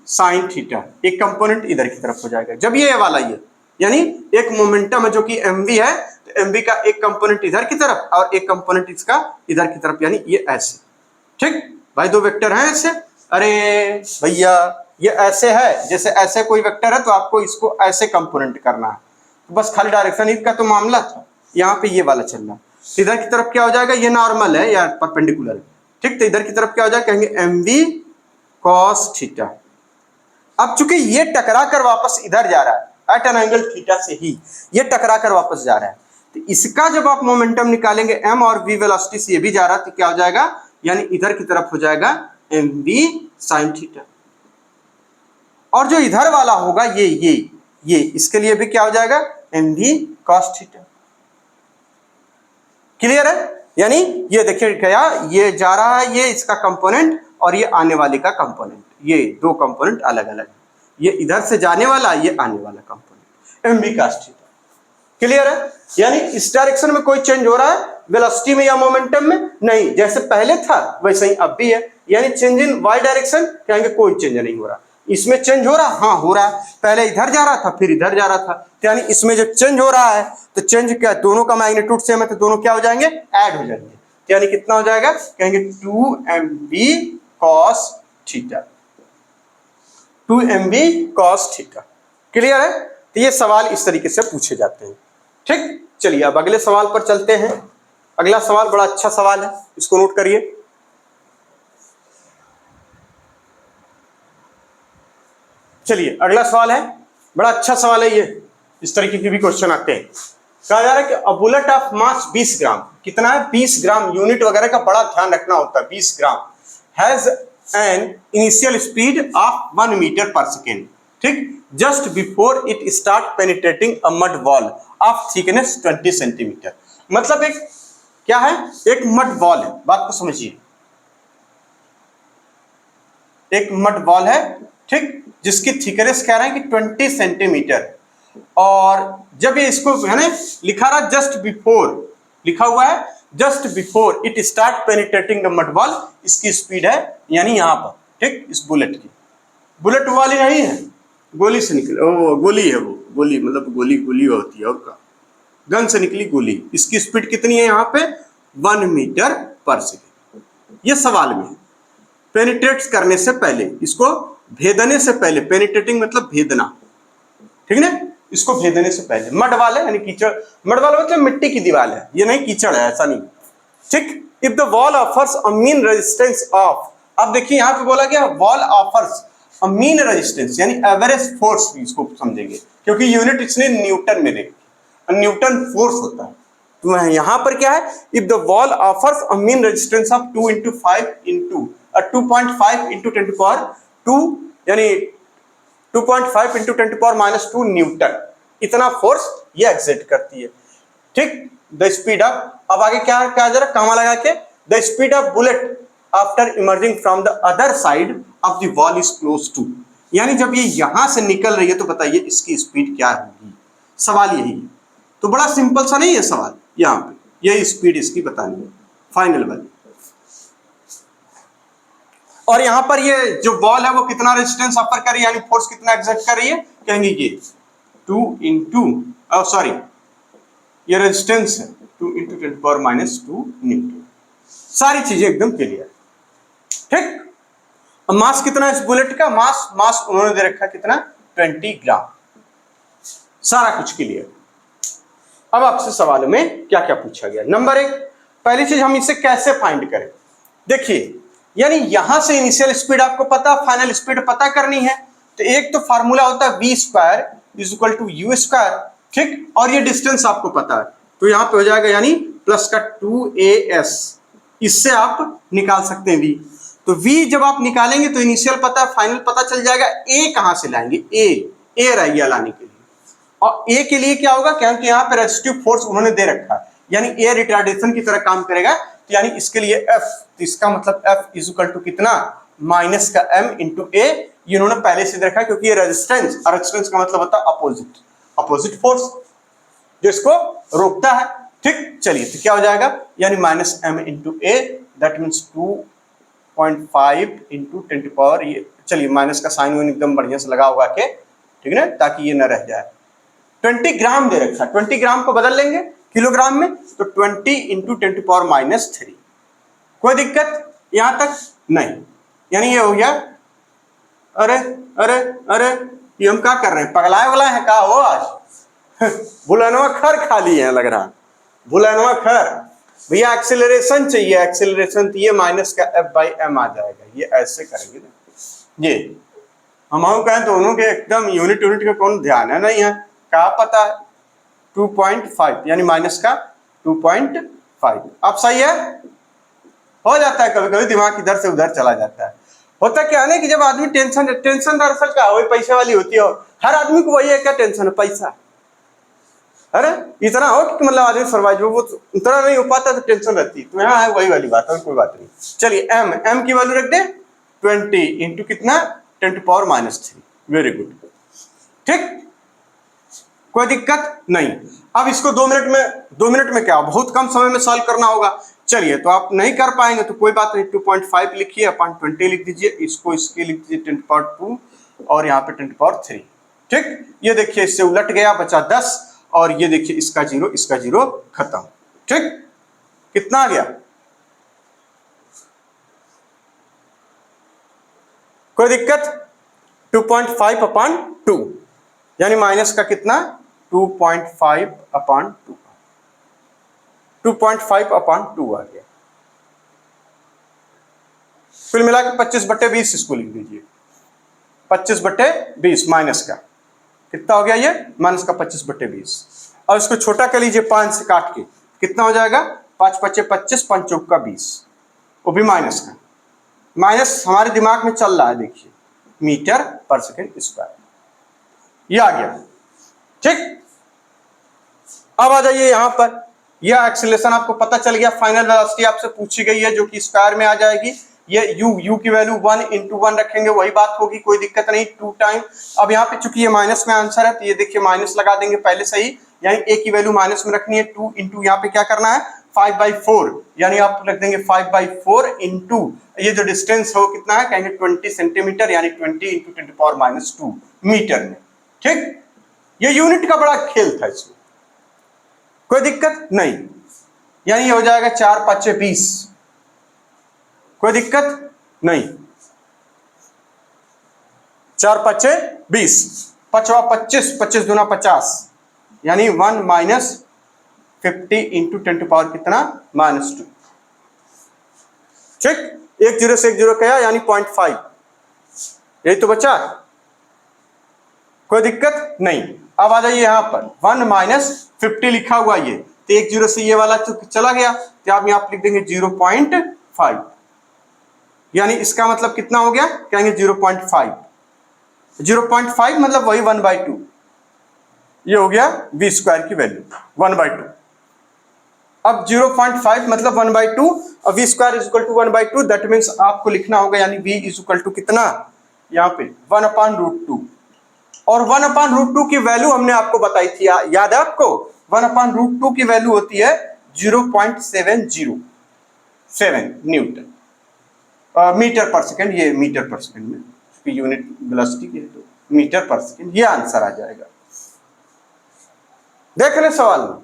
साइन थीटा, एक कंपोनेंट इधर की तरफ हो जाएगा। जब ये वाला ये, यानी एक मोमेंटम है जो कि mv है, तो mv का एक कंपोनेंट इधर की तरफ और एक कंपोनेंट इसका इधर की तरफ, यानी ये ऐसे। ठीक भाई, दो वेक्टर हैं ऐसे। अरे भैया ये ऐसे है, जैसे ऐसे कोई वेक्टर है तो आपको इसको ऐसे कंपोनेंट करना है, तो बस खाली डायरेक्शन इसका तो मामला था। यहाँ पे ये वाला चल रहा है, इधर की तरफ क्या हो जाएगा, ये नॉर्मल है या परपेंडिकुलर है। ठीक, तो इधर की तरफ क्या हो जाएगा, कहेंगे mv cos थीटा। अब चूंकि ये टकरा कर वापस इधर जा रहा है एट एन एंगल थीटा से ही, ये टकरा कर वापस जा रहा है, तो इसका जब आप मोमेंटम निकालेंगे m और v वेलोसिटी से ये भी जा रहा है, तो क्या हो जाएगा, यानी इधर की तरफ हो जाएगा mv sin थीटा। और जो इधर वाला होगा ये इसके लिए भी क्या हो जाएगा, mv cos थीटा। क्लियर है। यानी ये देखिए गया, ये जा रहा है, ये इसका कंपोनेंट और ये आने वाले का कंपोनेंट, ये दो कंपोनेंट अलग अलग, ये इधर से जाने वाला, ये आने वाला component, M B cos theta. Clear है। यानी इस डायरेक्शन में कोई चेंज हो रहा है वेलोसिटी में या मोमेंटम में, नहीं, जैसे पहले था वैसे ही अब भी है। यानी चेंज इन वाई डायरेक्शन, कहेंगे कोई चेंज नहीं हो रहा। इसमें चेंज हो रहा, हाँ हो रहा है, पहले इधर जा रहा था फिर इधर जा रहा था, तो यानी इसमें जब चेंज हो रहा है तो चेंज क्या, दोनों का मैग्नीट्यूड सेम है, तो दोनों क्या हो जाएंगे, ऐड हो जाएंगे। तो यानी कितना हो जाएगा, कहेंगे 2mv cos theta, 2mv cos theta. Clear है। तो ये सवाल इस तरीके से पूछे जाते हैं। ठीक, चलिए अब अगले सवाल पर चलते हैं। अगला सवाल बड़ा अच्छा सवाल है, इसको नोट करिए। चलिए अगला सवाल है, बड़ा अच्छा सवाल है ये, इस तरीके के भी क्वेश्चन आते हैं। कहा जा रहा है कि अ बुलेट ऑफ मास 20 ग्राम, कितना है, 20 ग्राम, यूनिट वगैरह का बड़ा ध्यान रखना होता है, 20 gram, has an initial speed of 1 metre पर सेकेंड। ठीक, just before it start penetrating a mud wall of thickness 20 centimetre. मतलब एक क्या है, एक मड वॉल है, बात को समझिए, एक मड वॉल है, ठीक, जिसकी थिकनेस कह रहे हैं कि 20 सेंटीमीटर, और जब ये इसको है ना लिखा रहा जस्ट बिफोर, लिखा हुआ है just before it start penetrating the mud wall, इसकी स्पीड है यानी यहां पर, ठीक, इस बुलेट की, बुलेट वाली नहीं है, गोली से निकले, ओ गोली है वो, गोली मतलब गोली गोली होती है, और का गन से निकली गोली, इसकी स्पीड कितनी है यहाँ पे, 1 मीटर पर सेकेंड। ये सवाल में है, पेनिट्रेट करने से पहले, इसको भेदने से पहले, पेनिट्रेटिंग मतलब भेदना, ठीक ना, इसको भेदने से पहले, मड वाल है यानी कीचड़, मड वाल मतलब मिट्टी की दीवार है, ये नहीं कीचड़ है, ऐसा नहीं। ठीक, if the wall offers a mean resistance of, अब देखिए यहां पे बोला गया wall offers a mean resistance, यानी एवरेज फोर्स, इसको समझेंगे क्योंकि यूनिट इसने न्यूटन में देखी। न्यूटन फोर्स होता है। तो यहां पर क्या है, if the wall offers a mean resistance of 2 × 5 × 2.5 × 10⁻², यानी 2.5 × 10⁻² न्यूटन, इतना फोर्स ये एग्जर्ट करती है। ठीक, द स्पीड ऑफ, अब आगे क्या क्या जरा कामा लगा के, the speed of bullet after emerging from the other side of the wall is close to, यानी जब ये यहां से निकल रही है तो बताइए इसकी स्पीड क्या होगी, सवाल यही है। तो बड़ा सिंपल सा नहीं है सवाल, यहाँ पे यही स्पीड इसकी बतानी है फाइनल वाली। और यहां पर ये जो वॉल है वो कितना रेजिस्टेंस ऑफर कर रही है, यानी फोर्स कितना एग्जर्ट कर रही है, कहेंगे ये 2 × सॉरी ये रेजिस्टेंस है 2 × 10⁻² न्यूटन। सारी चीजें एकदम क्लियर। ठीक, मास कितना है इस बुलेट का, मास उन्होंने दे रखा कितना, 20 ग्राम। सारा कुछ क्लियर। अब आपसे सवालों में क्या क्या पूछा गया। नंबर 1, पहली चीज हम इसे कैसे फाइंड करें। देखिए, यानी यहां से इनिशियल स्पीड आपको पता, फाइनल स्पीड पता करनी है। तो एक तो फार्मूला होता है v² = u²। ठीक, और ये डिस्टेंस आपको पता है, तो यहां पे हो जाएगा यानी प्लस का 2as, इससे आप निकाल सकते हैं v। तो v जब आप निकालेंगे तो इनिशियल पता है, फाइनल पता चल जाएगा। a कहां से लाएंगे, a रह गया लाने के लिए। और a के लिए क्या होगा, क्योंकि यहाँ पे रेजिस्टिव फोर्स उन्होंने दे रखा है, यानी a रिटार्डेशन की तरह काम करेगा। तो यानी इसके लिए F, तो इसका मतलब F = कितना, माइनस का m × a, ये उन्होंने पहले से दे रखा है, क्योंकि ये रेजिस्टेंस, और रेजिस्टेंस का मतलब होता है अपोजिट फोर्स जो इसको रोकता है। ठीक, चलिए तो क्या हो जाएगा, यानी -m × a, दैट मीन्स 2.5 × 10⁻, ये चलिए माइनस का साइन एकदम बढ़िया से लगा होगा के, ठीक है ना, ताकि ये न रह जाए। 20 ग्राम दे रखा, 20 ग्राम को बदल लेंगे किलोग्राम में, तो 20 × 10⁻³ कोई दिक्कत यहां तक नहीं। यानी ये हो गया, अरे अरे अरे ये हम क्या कर रहे हैं, पगलाए वाला है का हो आज बुलनवा खर खा लिए हैं लग रहा, बुलनवा खर। भैया एक्सेलरेशन चाहिए, एक्सेलरेशन, तो ये माइनस का F/m आ जाएगा, ये ऐसे करेंगे ना। ये हम कहें दोनों के एकदम यूनिट का कौन ध्यान है नहीं है, क्या पता है 2.5 यानी माइनस का 2.5। अब सही है, हो जाता है कभी कभी दिमाग इधर से उधर चला जाता है। होता क्या है ना कि जब आदमी टेंशन दरअसल क्या वही पैसे वाली होती है, हर आदमी को वही है, क्या टेंशन है, पैसा। अरे इतना हो कि मतलब आदमी सर्वाइव, वो उतना नहीं हो पाता तो टेंशन रहती है, तो यहाँ है वही वाली बात है, कोई बात नहीं। चलिए m की वैल्यू रख दे 20 × कितना 10⁻³ वेरी गुड। ठीक, कोई दिक्कत नहीं। अब इसको 2 मिनट में क्या, बहुत कम समय में सॉल्व करना होगा। चलिए, तो आप नहीं कर पाएंगे तो कोई बात नहीं, 2.5 लिखिए अपन 20 लिख दीजिए, इसको इसके लिख दीजिए 10⁻² और यहाँ पे 10⁻³ ठीक, ये देखिए इससे उलट गया, बचा 10, और ये देखिए इसका 0 खत्म। ठीक, कितना आ गया, कोई दिक्कत, 2.5/2 यानी माइनस का कितना 2.5/2, 2.5/2 आ गया। कुल मिला के 25/20 इसको लिख दीजिए, 25/20 माइनस का कितना हो गया, ये माइनस का 25/20। और इसको छोटा कर लीजिए 5 से काट के, कितना हो जाएगा 5×5 = 25, 5×4 = 20, वो भी माइनस का। माइनस हमारे दिमाग में चल रहा है, देखिए मीटर/सेकंड², ये आ गया। ठीक, अब आ जाइए यहां पर, यह एक्सीलरेशन आपको पता चल गया, फाइनल वेलोसिटी आपसे पूछी गई है जो कि स्क्वायर में आ जाएगी। ये u की वैल्यू 1 × 1 रखेंगे, वही बात होगी, कोई दिक्कत नहीं, 2 टाइम। अब यहाँ पे चूंकि ये माइनस में आंसर है तो ये देखिए माइनस लगा देंगे पहले से ही, यानी a की वैल्यू माइनस में रखनी है, 2 × यहाँ पे क्या करना है 5/4, यानी आप रख देंगे 5/4 × ये जो डिस्टेंस है वो कितना है, कहेंगे 20 सेंटीमीटर, यानी 20 × 10⁻² मीटर में। ठीक, ये यूनिट का बड़ा खेल था इसमें, कोई दिक्कत नहीं, यानी हो जाएगा 4×5 = 20, कोई दिक्कत नहीं, 4×5 = 20, 5×5 = 25, 25×2 = 50, यानी 1 - 50 × 10⁻² कितना -2। ठीक, 1 0 से 1 0 क्या, यानी 0.5, यही तो बचा, कोई दिक्कत नहीं। अब आ जाइए यहां पर 1 - 50 लिखा हुआ ये, तो एक जीरो से ये वाला तो चला गया, तो आप यहाँ लिख देंगे 0.5, यानी इसका मतलब कितना हो गया, कहेंगे 0.5, 0.5 मतलब वही 1/2, ये हो गया v स्क्वायर की वैल्यू 1/2। अब 0.5 मतलब 1/2 और v square is equal to 1/2, that means आपको लिखना होगा यानी v इज इक्वल टू कितना, यहाँ पे 1/√2, और 1/√2 की वैल्यू हमने आपको बताई थी, याद है आपको, 1/√2 की वैल्यू होती है 0.707 न्यूटन मीटर पर सेकेंड, ये मीटर पर सेकेंड में यूनिट वेलोसिटी की है तो मीटर पर सेकेंड, ये आंसर आ जाएगा। देख ले सवाल में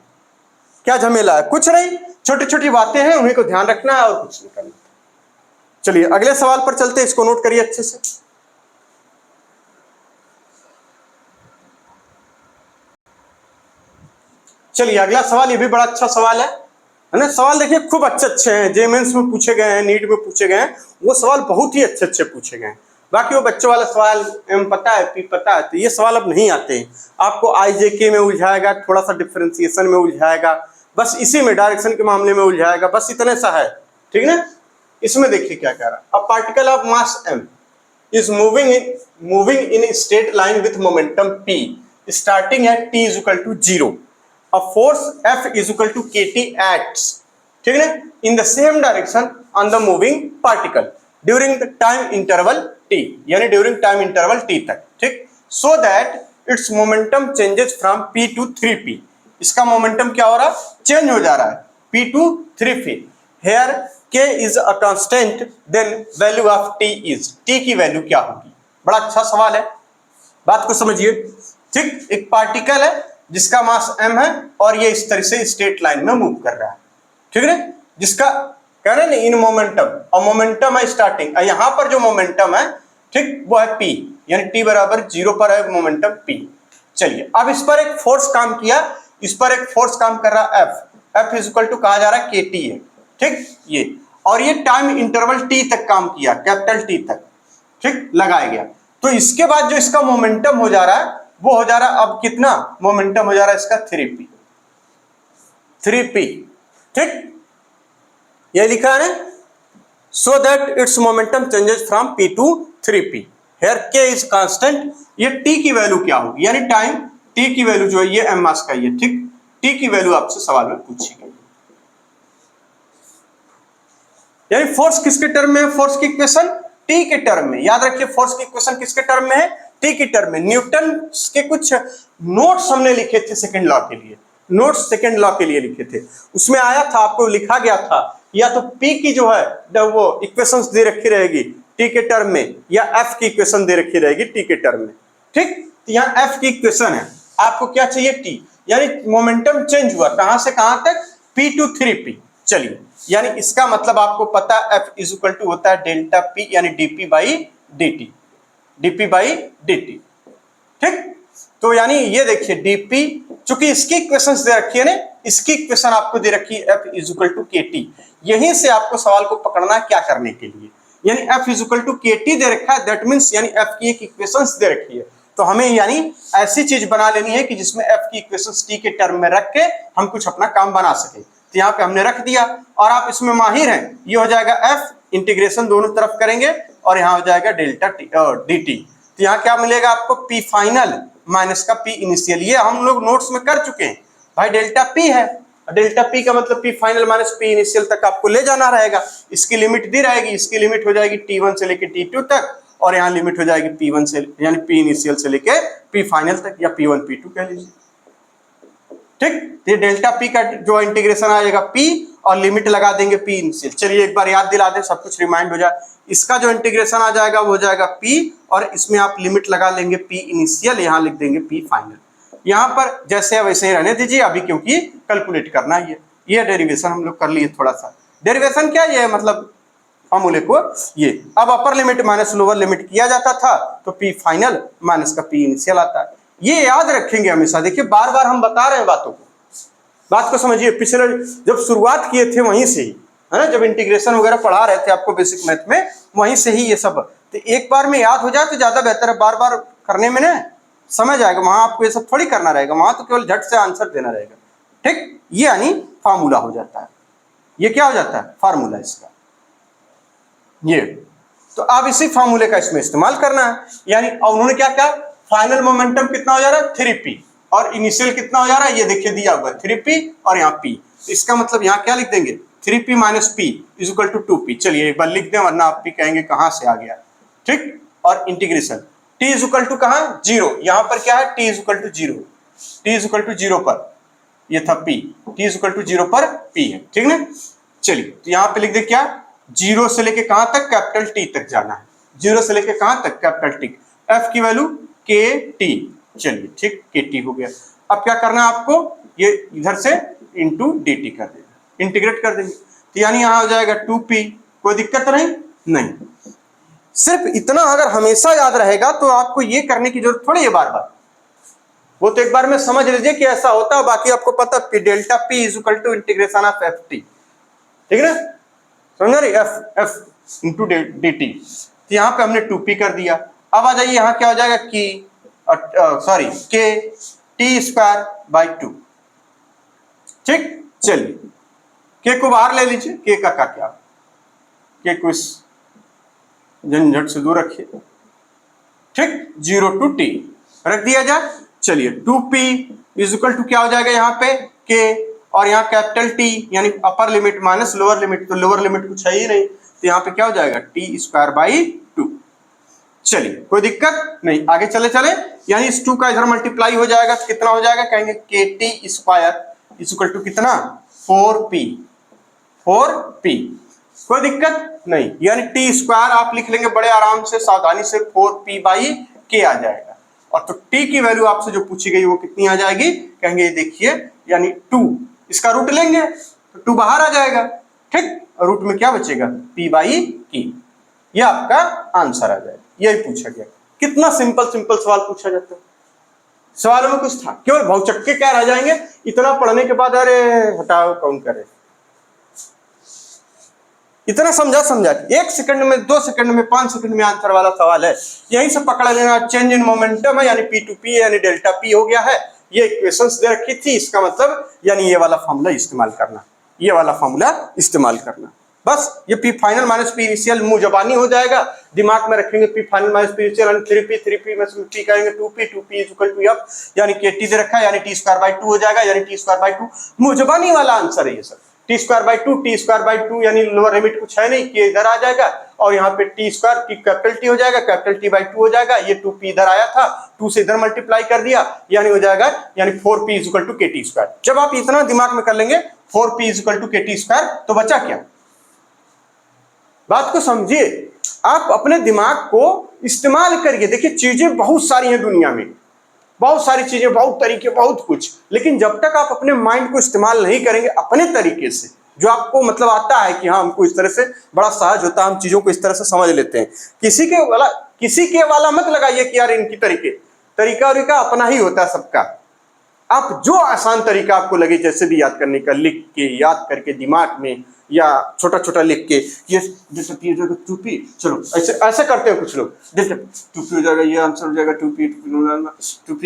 क्या झमेला है, कुछ नहीं, छोटी छोटी बातें हैं उन्हीं को ध्यान रखना है और कुछ नहीं करना। चलिए अगले सवाल पर चलते हैं, इसको नोट करिए अच्छे से। चलिए अगला सवाल, ये भी बड़ा अच्छा सवाल है ना। सवाल देखिए खूब अच्छे अच्छे हैं, जे मेंस में पूछे गए हैं, नीट में पूछे गए हैं, वो सवाल बहुत ही अच्छे अच्छे पूछे गए हैं। बाकी वो बच्चों वाला सवाल एम पता है, पी पता है, तो ये सवाल अब नहीं आते हैं। आपको IJK में उलझाएगा, थोड़ा सा डिफरेंशिएशन में उलझाएगा, बस इसी में डायरेक्शन के मामले में उलझाएगा, बस इतने सा है, ठीक ना। इसमें देखिए क्या कह रहा है, a particle of mass m is moving in a straight line with momentum p starting at t is equal to 0. A force F is equal to kT acts, ठीक है, in the same direction on the moving particle during the time interval t, यानी during time interval t तक, ठीक, so that its momentum changes from p to 3p. इसका momentum क्या हो रहा है, चेंज हो जा रहा है p to 3p. Here k is a constant, then value of t is, t की वैल्यू क्या होगी। बड़ा अच्छा सवाल है, बात को समझिए, ठीक। एक पार्टिकल है जिसका मास m है और ये इस तरह से स्ट्रेट लाइन में मूव कर रहा है, ठीक है, जिसका कह रहे हैं इन मोमेंटम, और मोमेंटम है स्टार्टिंग, यहाँ पर जो मोमेंटम है, ठीक, वो है p, यानी t बराबर 0 पर है मोमेंटम p। चलिए अब इस पर एक फोर्स काम किया, इस पर एक फोर्स काम कर रहा है F इज इक्वल टू कहा जा रहा है KT है, ठीक, ये, और ये टाइम इंटरवल t तक काम किया, कैपिटल T तक, ठीक, लगाया गया। तो इसके बाद जो इसका मोमेंटम हो जा रहा है वो हो जा रहा है अब कितना मोमेंटम हो जा रहा है इसका 3p, ठीक, ये लिखा है, so that it's momentum changes from p to 3p, here k is constant, ये t की वैल्यू क्या होगी, यानी टाइम t की वैल्यू जो है ये m मास का ही है, ठीक, t की वैल्यू आपसे सवाल में पूछी गई, यानी फोर्स किसके टर्म में है, फोर्स की इक्वेशन t के टर्म में, याद रखिए फोर्स की इक्वेशन किसके टर्म में है, t के टर्म में। न्यूटन के कुछ नोट्स हमने लिखे थे सेकंड लॉ के लिए, नोट्स सेकंड लॉ के लिए लिखे थे, उसमें आया था, आपको लिखा गया था, या तो p की जो है वो इक्वेशंस दे रखी रहेगी t के टर्म में, या f की इक्वेशन दे रखी रहेगी t के टर्म में, ठीक। तो यहाँ f की इक्वेशन है, आपको क्या चाहिए t, यानी मोमेंटम चेंज हुआ कहां से कहां तक, p टू 3p। चलिए यानी इसका मतलब आपको पता है F इज इक्वल टू होता है डेल्टा P, यानी dp बाई dt, ठीक। तो यानी ये देखिए dp, चूंकि इसकी इक्वेशंस दे रखी है ना, इसकी इक्वेशन आपको दे रखी है F is equal to KT, यहीं से आपको सवाल को पकड़ना है क्या करने के लिए, यानी F is equal to KT दे रखा है, दैट मींस यानी F की एक इक्वेशंस दे रखी है, तो हमें यानी ऐसी चीज बना लेनी है कि जिसमें F की इक्वेशंस t के टर्म में रख के हम कुछ अपना काम बना सके। तो यहाँ पे हमने रख दिया, और आप इसमें माहिर हैं, ये हो जाएगा F, इंटीग्रेशन दोनों तरफ करेंगे, और यहाँ हो जाएगा डेल्टा dt। तो यहाँ क्या मिलेगा आपको, P फाइनल माइनस का P इनिशियल, ये हम लोग नोट्स में कर चुके हैं भाई, डेल्टा P है, डेल्टा P का मतलब P final minus P initial तक आपको ले जाना रहेगा, इसकी लिमिट दी रहेगी, इसकी लिमिट हो जाएगी T1 से लेके T2 तक, और यहाँ लिमिट हो जाएगी P1 से, यानी P इनिशियल से लेके P फाइनल तक, या P1 P2 कह लीजिए, ठीक। ये डेल्टा P का जो इंटीग्रेशन आएगा P, और लिमिट लगा देंगे P इनिशियल। चलिए एक बार याद दिला दें, सब कुछ रिमाइंड हो जाए, इसका जो इंटीग्रेशन आ जाएगा वो हो जाएगा P, और इसमें आप लिमिट लगा लेंगे P इनिशियल, यहाँ लिख देंगे P फाइनल। यहाँ पर जैसे है वैसे ही रहने दीजिए अभी, क्योंकि कैलकुलेट करना है, ये डेरिवेशन हम लोग कर लिए, थोड़ा सा डेरिवेशन क्या है, मतलब फॉर्मूले को, ये अब upper limit minus lower limit किया जाता था, तो P फाइनल माइनस का P इनिशियल आता है, ये याद रखेंगे हमेशा। देखिए बार बार हम बता रहे हैं बातों को, बात को समझिए, पिछले जब शुरुआत किए थे वहीं से ही है ना, जब इंटीग्रेशन वगैरह पढ़ा रहे थे आपको बेसिक मैथ में, वहीं से ही ये सब, तो एक बार में याद हो जाए तो ज्यादा बेहतर है, बार बार करने में ना समझ आएगा, वहां आपको ये सब थोड़ी करना रहेगा, वहां तो केवल झट से आंसर देना रहेगा। ठीक, ये यानी फार्मूला हो जाता है, ये क्या हो जाता है, फार्मूला इसका ये। तो अब इसी फार्मूले का इसमें इस्तेमाल करना है, यानी उन्होंने क्या क्या, फाइनल मोमेंटम कितना हो जा रहा है 3p, और इनिशियल कितना हो जा रहा है, ये देखिए दिया हुआ 3p और यहाँ p, इसका मतलब यहाँ क्या लिख देंगे 3p minus p is equal to 2p। चलिए एक बार लिख दें, वरना आप भी कहेंगे कहाँ से आ गया, ठीक। और integration t is equal to कहाँ, जीरो, यहाँ पर क्या है t is equal to zero, t is equal to zero पर ये था p, t is equal to zero पर p है, ठीक ना। चलिए तो यहाँ पे लिख दे क्या, जीरो से लेके कहां तक, कैपिटल टी तक जाना है, जीरो से लेके कहां तक, कैपिटल टी, एफ की वैल्यू के टी, चलिए ठीक, के टी हो गया। अब क्या करना है आपको, ये इधर से इंटू डी टी कर देगा, इंटीग्रेट कर देंगे, तो यानी यहां हो जाएगा 2p, कोई दिक्कत नहीं। सिर्फ इतना अगर हमेशा याद रहेगा तो आपको ये करने की जरूरत थोड़ी है बार बार, वो तो एक बार में समझ लीजिए कि ऐसा होता है, बाकी आपको पता है delta P is equal to integration of F T, ठीक है ना, समझ रहे, एफ इंटू डी टी। तो यहाँ पे हमने 2p कर दिया। अब आ जाइए यहाँ क्या हो जाएगा की सॉरी के टी स्क्वायर बाई 2, ठीक। चलिए के को बाहर ले लीजिए, के का क्या, के को इस झंझट से दूर रखिए, ठीक, 0 टू टी रख दिया जाए। चलिए 2p इज इक्वल टू क्या हो जाएगा यहाँ पे k, और यहाँ कैपिटल T यानी upper limit minus lower limit, तो लोअर लिमिट कुछ है ही नहीं, तो यहाँ पे क्या हो जाएगा टी स्क्वायर बाई 2। चलिए कोई दिक्कत नहीं, आगे चले यानी इस 2 का इधर मल्टीप्लाई हो जाएगा तो कितना हो जाएगा, कहेंगे के T square is equal to कितना 4p, कोई दिक्कत नहीं, यानी टी स्क्वायर आप लिख लेंगे बड़े आराम से सावधानी से, 4p बाई के आ जाएगा, और तो t की वैल्यू आपसे जो पूछी गई वो कितनी आ जाएगी, कहेंगे देखिए यानी 2, इसका रूट लेंगे तो 2 बाहर आ जाएगा, ठीक, और रूट में क्या बचेगा p बाई की, ये आपका आंसर आ जाएगा। यही पूछा गया, कितना सिंपल सवाल पूछा जाता है, सवालों में कुछ था, केवल भौचक्के क्या रह जाएंगे, इतना पढ़ने के बाद अरे हटाओ कौन करे, इतना समझा 1 सेकंड में 2 सेकंड में 5 सेकंड में आंसर वाला सवाल है, यहीं से पकड़ लेना। चेंज इन मोमेंटम है यानी p टू p यानी डेल्टा p हो गया है, ये इक्वेशंस दे रखी थी, इसका मतलब यानी ये वाला फॉर्मूला इस्तेमाल करना, बस ये p final minus p initial मुंह जबानी हो जाएगा, दिमाग में रखेंगे p final minus p initial यानी 3p में से p करेंगे 2p is equal to f, यानी के टी दे रखा है यानी t स्क्वायर बाई 2 हो जाएगा, यानी t स्क्वायर बाई 2 मुंह जबानी वाला आंसर है ये सब, टी स्क्वायर बाई 2 यानी लोअर लिमिट कुछ है नहीं, कि इधर आ जाएगा, और यहाँ पे टी स्क्वायर कैपिटल टी हो जाएगा, कैपिटल टी बाई 2 हो जाएगा, ये 2p इधर आया था, 2 से इधर मल्टीप्लाई कर दिया, यानी हो जाएगा यानी 4p इज इक्वल टू के टी स्क्वायर। जब आप इतना दिमाग में कर लेंगे 4p इज इक्वल टू के टी स्क्वायर, तो बचा क्या, बात को समझिए, आप अपने दिमाग को इस्तेमाल करिए। देखिए चीजें बहुत सारी हैं दुनिया में, बहुत सारी चीजें, बहुत तरीके, बहुत कुछ, लेकिन जब तक आप अपने माइंड को इस्तेमाल नहीं करेंगे अपने तरीके से, जो आपको मतलब आता है कि हाँ हमको इस तरह से बड़ा सहज होता है, हम चीजों को इस तरह से समझ लेते हैं, किसी के वाला मत लगाइए कि यार इनकी तरीका अपना ही होता है सबका। आप जो आसान तरीका आपको लगे, जैसे भी याद करने का, लिख के याद करके दिमाग में, या छोटा छोटा लिख के, ये जैसे पी हो जाएगा 2p, चलो ऐसे करते हैं कुछ लोग, जैसे 2p हो जाएगा, ये आंसर हो जाएगा 2p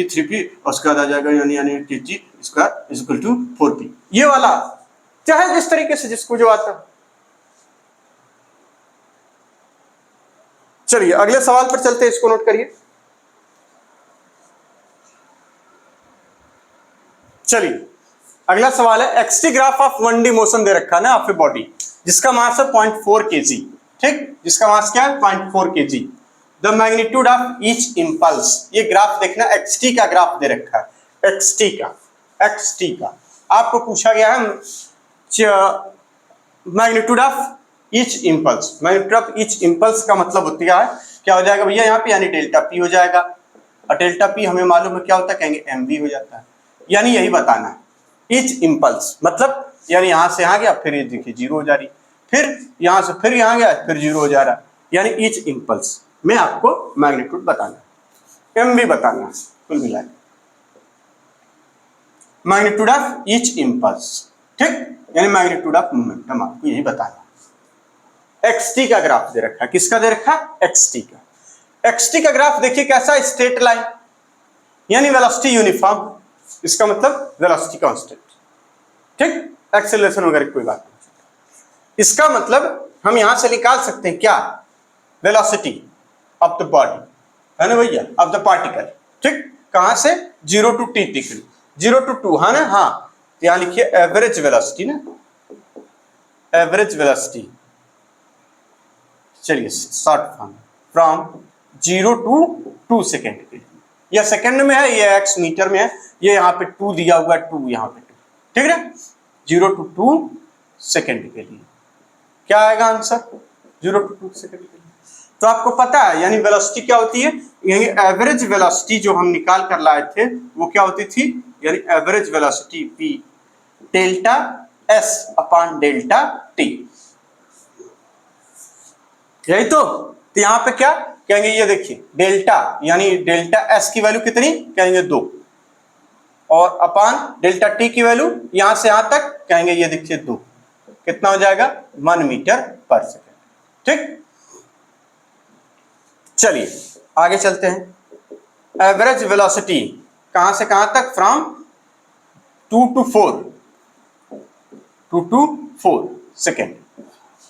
3p, और उसके बाद आ जाएगा यानी kg square is equal to 4p, ये वाला चाहे जिस तरीके से जिसको जो आता। चलिए अगले सवाल पर चलते हैं, इसको नोट करिए। चलिए अगला सवाल है, XT graph of 1D motion दे रखा है ना आपके बॉडी, जिसका मास है 0.4 kg, ठीक, जिसका मास क्या है 0.4 kg, the magnitude of each impulse, ये ग्राफ देखना, एक्सटी का ग्राफ दे रखा है, एक्सटी का आपको पूछा गया है magnitude of each impulse. Magnitude of each impulse का मतलब होता है क्या हो जाएगा भैया यहाँ पे, यानी डेल्टा पी हो जाएगा, और डेल्टा पी हमें मालूम है क्या होता है, कहेंगे mv हो जाता है, यानी यही बताना है। ईच इंपल्स मतलब यानी यहां से यहां गया, फिर ये देखिए 0 हो जा रही, फिर यहां से फिर यहां गया, फिर 0 हो जा रहा, यानी ईच इंपल्स में आपको मैग्नीट्यूड बताना है, mv बताना है, कुल मिला के मैग्नीट्यूड ऑफ ईच इंपल्स, ठीक, यानी मैग्नीट्यूड ऑफ मोमेंटम आपको यही बताना है। एक्सटी का ग्राफ दे रखा है, किसका दे रखा, एक्सटी का ग्राफ देखिए कैसा, स्ट्रेट लाइन, यानी वेलोसिटी यूनिफॉर्म, इसका मतलब वेलोसिटी कांस्टेंट, ठीक, एक्सेलरेशन वगैरह कोई बात नहीं। इसका मतलब हम यहां से निकाल सकते हैं क्या, वेलोसिटी ऑफ द बॉडी, है ना भैया, ऑफ द पार्टिकल। ठीक, कहां से, 0 to t तक, 0 to 2, है ना, हाँ, तो यहां लिखिए एवरेज वेलोसिटी ना, एवरेज वेलोसिटी, चलिए short form, from 0 to 2 second के लिए, यह सेकेंड में है, ये एक्स मीटर में है, ये यहाँ पे 2 दिया हुआ है, 2 यहाँ पे 2, ठीक है, 0 to 2 सेकेंड के लिए क्या आएगा आंसर, 0 to 2 सेकेंड के लिए। तो आपको पता है यानी वेलोसिटी क्या होती है, यानी एवरेज वेलोसिटी जो हम निकाल कर लाए थे वो क्या होती थी, यानी average velocity v delta s upon delta t, यही तो यहाँ पे क्या कहेंगे, ये देखिए डेल्टा यानी डेल्टा s की वैल्यू कितनी कहेंगे 2, और अपॉन डेल्टा t की वैल्यू यहां से यहां तक कहेंगे, ये देखिए 2, कितना हो जाएगा 1 मीटर पर सेकेंड। ठीक, चलिए आगे चलते हैं। एवरेज वेलोसिटी कहां से कहां तक, from 2 to 4 second,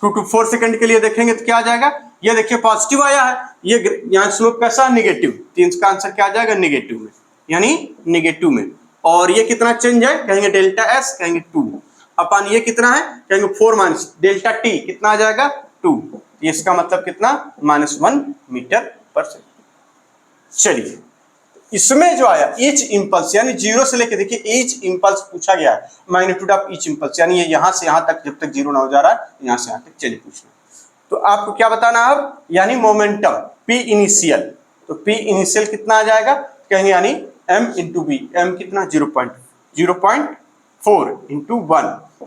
2 to 4 second के लिए देखेंगे तो क्या आ जाएगा, ये देखिए पॉजिटिव आया है, ये यहाँ स्लोप कैसा नेगेटिव, तो इसका आंसर क्या आ जाएगा नेगेटिव में, यानी नेगेटिव में। और ये कितना चेंज है कहेंगे डेल्टा एस कहेंगे 2, अपन ये कितना है कहेंगे 4 माइनस डेल्टा टी कितना आ जाएगा 2, इसका मतलब कितना -1 मीटर पर सेकेंड। चलिए इसमें जो आया ईच इंपल्स यानी 0 से लेके देखिए ईच इंपल्स पूछा गया है, मैग्नीट्यूड ऑफ ईच इंपल्स यानी ये यहां से यहां तक जब तक 0 ना हो जा रहा है यहां से यहां तक, चलिए पूछना। तो आपको क्या बताना है अब, यानी मोमेंटम P इनिशियल, तो P इनिशियल कितना आ जाएगा कहेंगे यानी m इंटू बी, m कितना 0.4 इंटू 1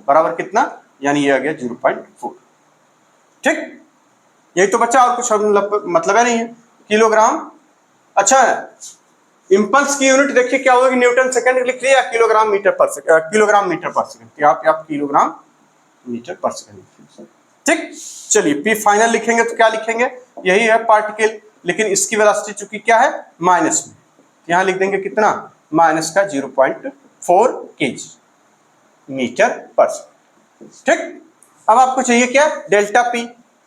बराबर कितना, यानी ये आ गया 0.4। ठीक, यही तो बच्चा, और कुछ मतलब है नहीं है, किलोग्राम। अच्छा इंपल्स की यूनिट देखिए क्या होगी, न्यूटन सेकंड लिख लिया, किलोग्राम मीटर पर सेकंड, किलोग्राम मीटर पर सेकंड, क्या आप किलोग्राम मीटर पर सेकंड। ठीक, चलिए P फाइनल लिखेंगे तो क्या लिखेंगे, यही है पार्टिकल, लेकिन इसकी वेलोसिटी चूंकि क्या है माइनस में, यहां लिख देंगे कितना माइनस का 0.4 kg मीटर पर सेकंड। ठीक, अब आपको चाहिए क्या डेल्टा P,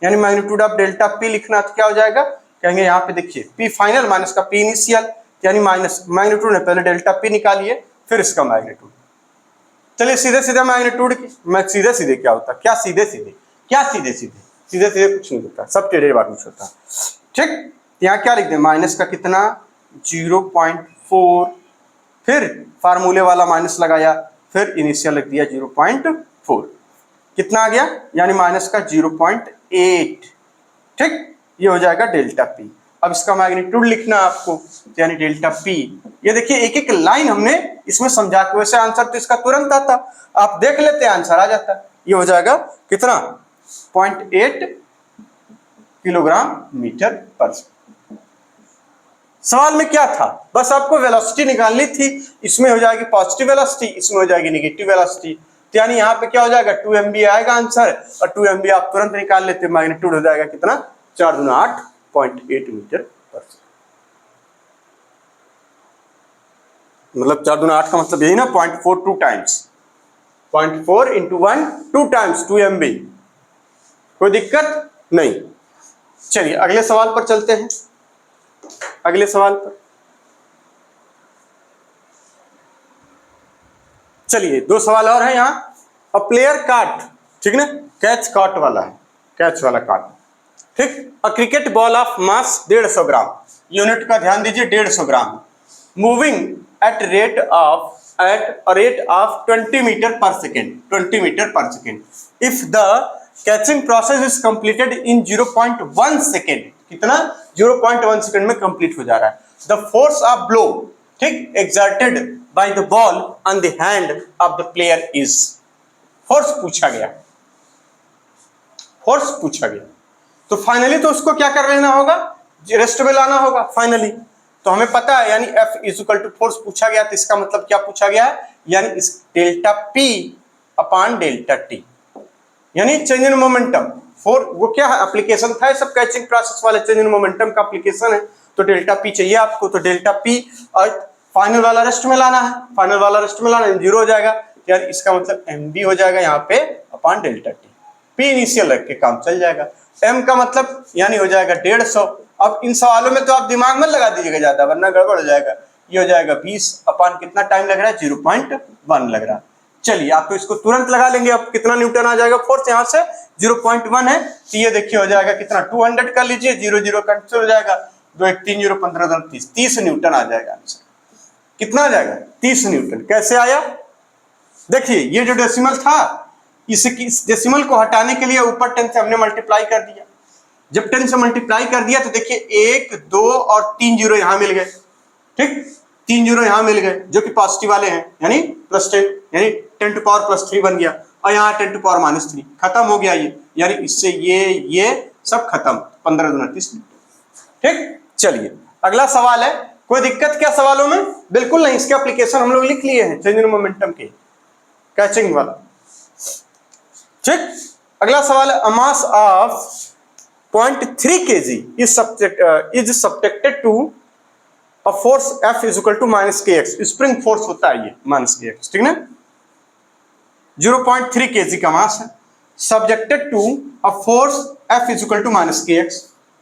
यानी मैग्नीट्यूड ऑफ डेल्टा P लिखना, तो क्या हो जाएगा कहेंगे यहाँ पे देखिए P फाइनल माइनस का P इनिशियल, यानी माइनस मैग्नीट्यूड है, पहले डेल्टा P निकालिए फिर इसका मैग्नीट्यूड। चलिए सीधे सीधे मैग्नीट्यूड की, मैं सीधे सीधे क्या होता, क्या सीधे सीधे, क्या सीधे सीधे, सीधे सीधे कुछ नहीं होता, सब टेढ़े बार कुछ होता। ठीक, यहाँ क्या लिख दें माइनस का कितना 0.4, फिर फार्मूले वाला माइनस लगाया, फिर इनिशियल लिख दिया 0.4, कितना आ गया यानी माइनस का 0.8। ठीक, ये हो जाएगा डेल्टा P। अब इसका मैग्नीट्यूड लिखना आपको, यानी डेल्टा P, ये देखिए एक एक लाइन हमने इसमें समझा के, वैसे आंसर तो इसका तुरंत आता, आप देख लेते आंसर आ जाता। ये हो जाएगा कितना 0.8 किलोग्राम मीटर पर सेकंड। सवाल में क्या था, बस आपको वेलोसिटी निकालनी थी, इसमें हो जाएगी पॉजिटिव वेलोसिटी, इसमें हो जाएगी नेगेटिव वेलोसिटी, तो यानी यहाँ पे क्या हो जाएगा 2 MB आएगा आंसर, और 2 MB आप तुरंत निकाल लेते, मैग्नीट्यूड हो जाएगा कितना 4 दूना 8.8 मीटर पर सेकंड, मतलब 4 दूना 8 का मतलब यही ना 0.42 टाइम्स, 0.4 इंटू 1 2 टाइम्स 2 MB, कोई दिक्कत नहीं। चलिए अगले सवाल पर चलते हैं, अगले सवाल पर चलिए 2 सवाल और है यहाँ। अ प्लेयर काट, ठीक ना, कैच काट वाला है, कैच वाला काट। ठीक, a cricket ball of mass 150 gram, unit का ध्यान दीजिए 150 gram, moving at rate of 20 metre पर सेकेंड, 20 मीटर पर second, if the catching process is completed in 0.1 second, कितना 0.1 सेकेंड में कंप्लीट हो जा रहा है। द फोर्स ऑफ ब्लो, ठीक, exerted by the ball on the hand of the player is, force पूछा गया, फोर्स पूछा गया, तो फाइनली तो उसको क्या कर लेना होगा, रेस्ट में लाना होगा फाइनली। तो हमें पता है यानी F is equal to force पूछा गया, तो इसका मतलब क्या पूछा गया है, यानी इस delta P upon delta T, यानी चेंज इन मोमेंटम, फॉर वो क्या है एप्लीकेशन था, सब कैचिंग प्रोसेस वाले चेंज इन मोमेंटम का एप्लीकेशन है, तो डेल्टा P चाहिए आपको, तो डेल्टा P और फाइनल वाला रेस्ट में लाना है, फाइनल वाला रेस्ट में लाना 0 हो जाएगा, यार इसका मतलब mb हो जाएगा यहाँ पे upon delta T, p initial रख के काम चल जाएगा। m का मतलब यानी हो जाएगा 150। अब इन सवालों में तो आप दिमाग में लगा दीजिएगा ज्यादा, वरना गड़बड़ हो जाएगा। ये हो जाएगा 20 अपॉन कितना टाइम लग रहा है, 0.1 लग रहा है। चलिए आप तो इसको तुरंत लगा लेंगे। अब कितना न्यूटन आ जाएगा, फोर्स यहाँ से 0.1 है, तो ये देखिए हो जाएगा कितना 200 कर लीजिए, 0 0 कैंसिल हो जाएगा, 2 1 3 0 15 30 30 न्यूटन आ जाएगा आंसर। कितना आ जाएगा 30 न्यूटन। कैसे आया देखिए, ये जो डेसिमल था इस डेसिमल को हटाने के लिए ऊपर 10 से हमने मल्टीप्लाई कर दिया। जब 10 से मल्टीप्लाई कर दिया तो देखिए 1 2 और 3 जीरो यहां मिल गए, ठीक, 3 जीरो यहां मिल गए जो कि पॉजिटिव वाले हैं, यानी +10, यानी 10 टू पावर +3 बन गया, और यहाँ 10 टू पावर -3 खत्म हो गया ये, यानी इससे ये सब खत्म, 15 दूना 30 न्यूटन। ठीक, चलिए अगला सवाल है। कोई दिक्कत क्या सवालों में? बिल्कुल नहीं, इसके एप्लीकेशन हम लोग लिख लिए हैं चेंज इन मोमेंटम के, कैचिंग वाला। ठीक, अगला सवाल है, a mass of 0.3 kg is subjected to a force F is equal to -kx, spring force होता है ये -kx, ठीक ना। 0.3 kg का मास है, subjected to a force F is equal to -kx,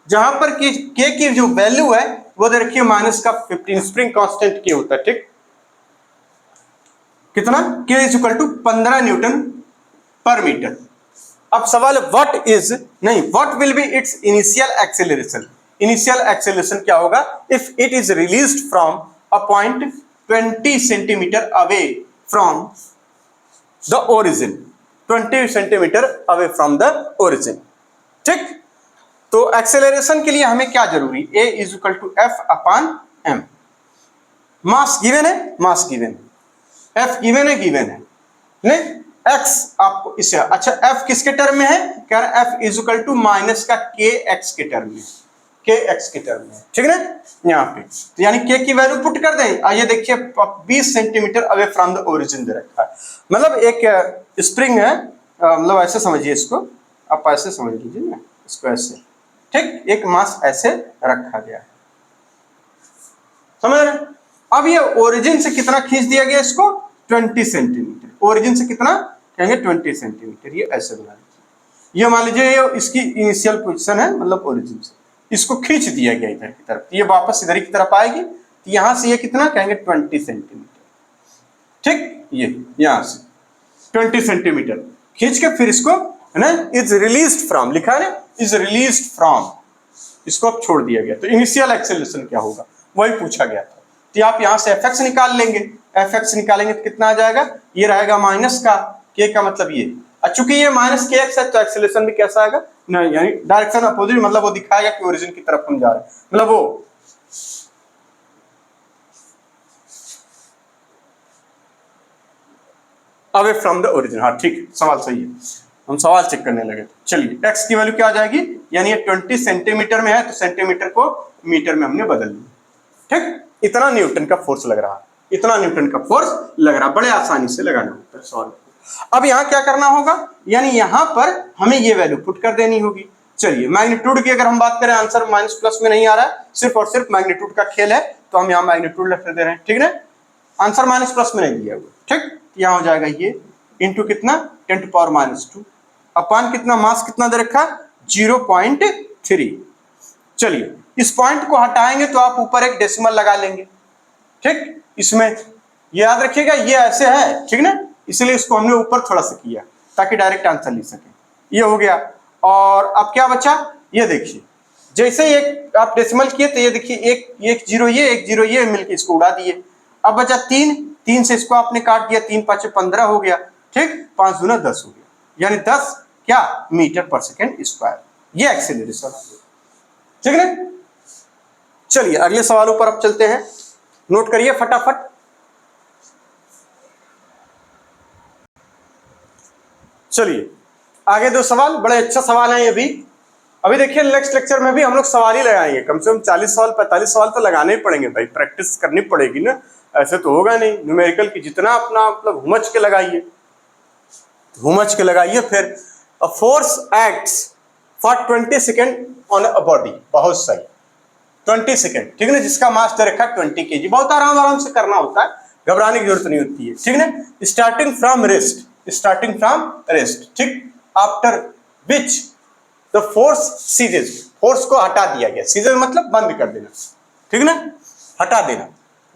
जहां पर k की जो वैल्यू है वो दे रखिए -15, स्प्रिंग कांस्टेंट k होता है, ठीक, कितना k is equal to 15 newton per metre. अब सवाल है what will be its initial acceleration. Initial acceleration क्या होगा if it is released from a point 20 centimetre away from the origin, 20 centimetre away from the origin. ठीक, तो acceleration के लिए हमें क्या जरूरी, a is equal to F upon M. Mass given है, मास गिवन है, f गिवन है नहीं, x आपको इससे अच्छा f किसके टर्म में है, कह रहा f is equal to minus का kx के टर्म में, kx के टर्म में, ठीक है ना यहाँ पे। तो यानी k की वैल्यू पुट कर दें, आइए देखिए 20 centimetre away from the origin दे रखा है, मतलब एक स्प्रिंग है, मतलब ऐसे समझिए इसको, आप ऐसे समझ लीजिए ना इसको, ऐसे, ठीक, एक मास ऐसे रखा गया है, समझ रहे। अब ये ओरिजिन से कितना खींच दिया गया इसको, 20 सेंटीमीटर, ओरिजिन से कितना कहेंगे 20 सेंटीमीटर, ये ऐसे बना लीजिए। ये मान लीजिए ये इसकी इनिशियल पोजीशन है, मतलब ओरिजिन से इसको खींच दिया गया इधर की तरफ, ये वापस इधर की तरफ आएगी, तो यहां से ये कितना कहेंगे 20 सेंटीमीटर, ठीक, ये यहां से 20 सेंटीमीटर खींच के फिर इसको है ना इज रिलीज्ड फ्रॉम, लिखा है ना इज रिलीज्ड फ्रॉम, इसको अब छोड़ दिया गया। तो इनिशियल एक्सेलरेशन क्या होगा वही पूछा गया था। तो आप यहां से Fx निकाल लेंगे, Fx निकालेंगे तो कितना आ जाएगा, ये रहेगा माइनस का k का मतलब ये, चूंकि ये -kx है तो एक्सेलरेशन भी कैसा आएगा नहीं, यानी डायरेक्शन अपोजिट, मतलब वो दिखाएगा कि ओरिजिन की तरफ हम जा रहे हैं, मतलब वो अवे फ्रॉम द ओरिजिन। हाँ ठीक, सवाल सही है, हम सवाल चेक करने लगे। चलिए x की वैल्यू क्या आ जाएगी, यानी ये 20 सेंटीमीटर में है तो सेंटीमीटर को मीटर में हमने बदल लिया, ठीक, इतना न्यूटन का फोर्स लग रहा है, इतना न्यूटन का फोर्स लग रहा है, बड़े आसानी से लगाना होता है सॉल्व। अब यहाँ क्या करना होगा, यानी यहाँ पर हमें ये वैल्यू पुट कर देनी होगी। चलिए मैग्नीट्यूड की अगर हम बात करें, आंसर माइनस प्लस में नहीं आ रहा है, सिर्फ और सिर्फ मैग्नीट्यूड का खेल है, तो हम यहाँ मैग्नीट्यूड लिख दे रहे हैं, ठीक है, आंसर माइनस प्लस में नहीं दिया हुआ, ठीक, यहाँ हो जाएगा ये इंटू कितना 10 टू पावर -2 अपान कितना मास कितना दे रखा 0.3। चलिए इस पॉइंट को हटाएंगे तो आप ऊपर एक डेसिमल लगा लेंगे, ठीक, इसमें ये याद रखिएगा ये ऐसे है, ठीक ना, इसलिए इसको हमने ऊपर थोड़ा सा किया ताकि डायरेक्ट आंसर लिख सके। ये हो गया, और अब क्या बचा, ये देखिए जैसे एक आप डेसिमल किए तो ये देखिए एक जीरो ये मिलके इसको उड़ा दिए। अब बचा 3 से इसको आपने काट दिया, 3 5 15 हो गया, ठीक, 5 दूना 10 हो गया, यानी 10 क्या मीटर पर सेकेंड स्क्वायर, ये एक्सेलरेशन, ठीक है। चलिए अगले सवालों पर अब चलते हैं, नोट करिए फटाफट। चलिए आगे 2 सवाल, बड़े अच्छा सवाल है ये भी। अभी देखिए नेक्स्ट लेक्चर में भी हम लोग सवाल ही लगाएंगे, कम से कम 40 सवाल 45 सवाल तो लगाने ही पड़ेंगे भाई, प्रैक्टिस करनी पड़ेगी ना, ऐसे तो होगा नहीं। न्यूमेरिकल की जितना अपना मतलब हुमच के लगाइए, फिर a force acts for 20 second on a body, बहुत सही, 20 सेकेंड, ठीक है ना, जिसका मास दे रखा 20 kg, बहुत आराम से करना होता है, घबराने की जरूरत नहीं होती है, ठीक ना। Starting from rest, starting from rest, ठीक, after which the force ceases, force को हटा दिया गया, सीजेज मतलब बंद कर देना, ठीक ना, हटा देना।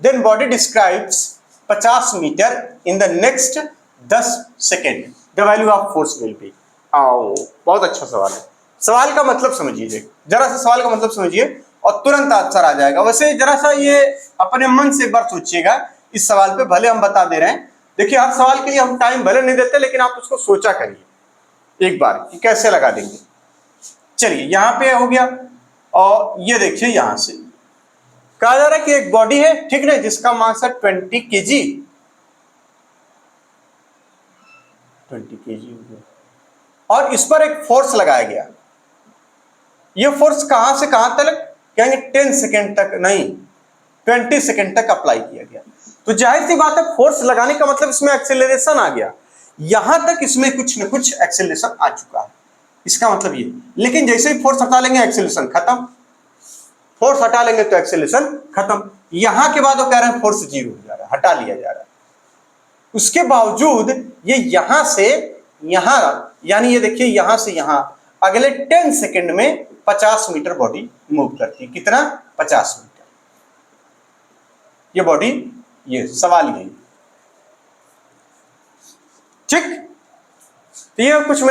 Then body describes 50 metre in the next 10 second, the value of force will be. आओ, बहुत अच्छा सवाल है। सवाल का मतलब समझिए, जरा सा सवाल का मतलब समझिए और तुरंत आंसर आ जाएगा। वैसे जरा सा ये अपने मन से एक बार सोचिएगा इस सवाल पे, भले हम बता दे रहे हैं, देखिए हर सवाल के लिए हम टाइम भले नहीं देते, लेकिन आप उसको सोचा करिए एक बार कि कैसे लगा देंगे। चलिए यहां पे हो गया, और ये देखिए यहां से कहा जा रहा है कि एक बॉडी है, ठीक ना, जिसका मास है 20 kg, 20 kg हो गया, और इस पर एक फोर्स लगाया गया। ये फोर्स कहां से कहां तक, कहेंगे 10 सेकेंड तक नहीं, 20 सेकेंड तक अप्लाई किया गया। तो जाहिर सी बात है फोर्स लगाने का मतलब इसमें एक्सेलरेशन आ गया, यहां तक इसमें कुछ न कुछ एक्सेलरेशन आ चुका है, इसका मतलब ये। लेकिन जैसे ही फोर्स हटा लेंगे एक्सेलरेशन खत्म, फोर्स हटा लेंगे तो एक्सेलरेशन खत्म। यहां के बाद वो कह रहे हैं फोर्स 0 हो जा रहा है, हटा लिया जा रहा है। उसके बावजूद ये यहां से यहां, यानी ये देखिए यहां से यहां अगले 10 सेकेंड में 50 मीटर बॉडी मूव करती है। कितना? 50 मीटर। ये बॉडी, ये सवाल यही, ठीक। तो ये कुल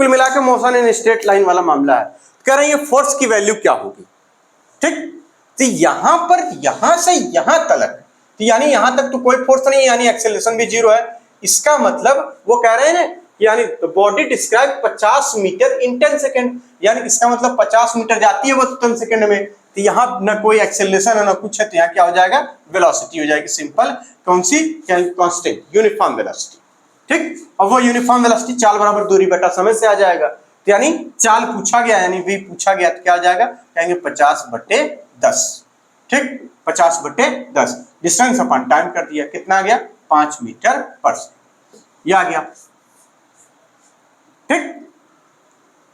मिला के मोशन इन स्ट्रेट लाइन वाला मामला है। कह रहे हैं ये फोर्स की वैल्यू क्या होगी, ठीक। तो यहां पर यहां से यहां तक, तो यानी यहां तक तो कोई फोर्स नहीं है, यानी एक्सेलरेशन भी 0 है। इसका मतलब वो कह रहे हैं ना, यानी बॉडी डिस्क्राइब 50 मीटर इन 10 सेकेंड, यानी इसका मतलब 50 मीटर जाती है वो 10 सेकेंड में। तो यहाँ ना कोई एक्सेलरेशन है ना कुछ है, तो यहाँ क्या हो जाएगा, वेलोसिटी हो जाएगी सिंपल। कौन सी? कांस्टेंट, यूनिफॉर्म वेलोसिटी, ठीक। अब वो यूनिफॉर्म वेलोसिटी चाल बराबर दूरी बटा समय से आ जाएगा। तो यानी चाल पूछा गया, यानी v पूछा गया, तो क्या आ जाएगा, कहेंगे 50/10, ठीक, 50/10। डिस्टेंस अपन टाइम कर दिया, कितना आ गया, 5 मीटर पर सेकेंड, ये आ गया, ठीक,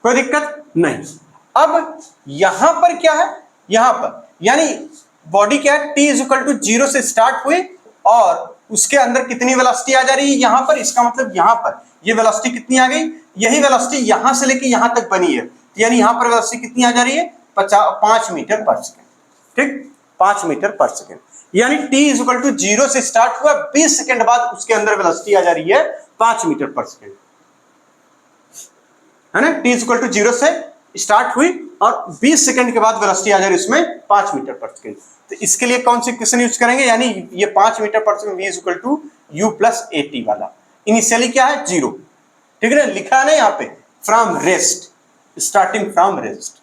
कोई दिक्कत नहीं। अब यहां पर क्या है, यहां पर यानी बॉडी क्या है, t = 0 से स्टार्ट हुई और उसके अंदर कितनी वेलोसिटी आ जा रही है यहां पर, इसका मतलब यहां पर ये वेलोसिटी कितनी आ गई, यही वेलोसिटी यहां से लेके यहां तक बनी है। तो यानी यहां पर वेलोसिटी कितनी आ जा रही है, 5 मीटर पर सेकेंड, ठीक, 5 मीटर पर सेकेंड। यानी t = 0 से स्टार्ट हुआ, 20 सेकेंड बाद उसके अंदर वेलोसिटी आ जा रही है 5 मीटर पर सेकेंड, है ना। t = 0 से स्टार्ट हुई और 20 सेकंड के बाद वेलोसिटी आ जा रही है उसमें 5 मीटर पर सेकंड। तो इसके लिए कौन सी इक्वेशन यूज करेंगे, यानी ये 5 मीटर पर सेकंड v = u + at वाला। इनिशियली क्या है, 0, ठीक है ना, लिखा है ना यहाँ पे, from rest, starting from rest.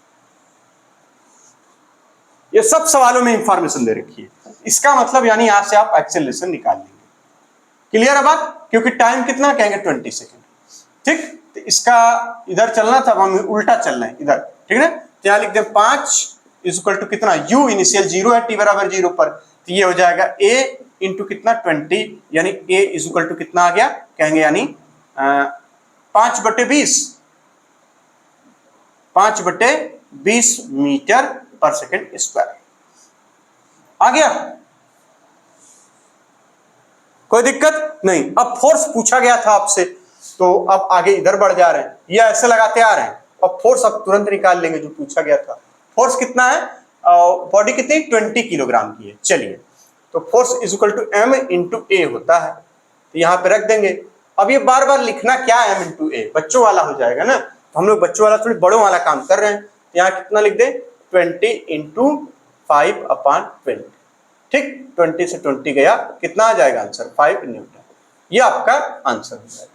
ये सब सवालों में इंफॉर्मेशन दे रखी है। इसका मतलब यानी यहां से आप एक्सेलरेशन निकाल लेंगे। क्लियर है बात? क्योंकि टाइम कितना, कहेंगे 20 सेकेंड, ठीक। तो इसका इधर चलना था, हम उल्टा चलना है इधर, ठीक है ना। तो यहां लिख दें 5 = कितना, u इनिशियल 0 है, t = 0 पर, तो ये हो जाएगा a इंटू कितना, 20, यानी a = कितना आ गया, कहेंगे यानी 5/20, 5/20 मीटर पर सेकेंड स्क्वायर आ गया। कोई दिक्कत नहीं। अब फोर्स पूछा गया था आपसे, तो अब आगे इधर बढ़ जा रहे हैं, ये ऐसे लगाते आ रहे हैं। अब फोर्स अब तुरंत निकाल लेंगे जो पूछा गया था। फोर्स कितना है, बॉडी कितनी, 20 किलोग्राम की है। चलिए, तो फोर्स = m × a होता है, तो यहाँ पे रख देंगे। अब ये बार बार लिखना क्या है, m × a, बच्चों वाला हो जाएगा ना, तो हम लोग बच्चों वाला थोड़ी बड़ों वाला काम कर रहे हैं। तो यहाँ कितना लिख दें, 20 × 5/20, ठीक, 20 से 20 गया, कितना आ जाएगा आंसर, 5 न्यूटन। ये आपका आंसर हो जाएगा,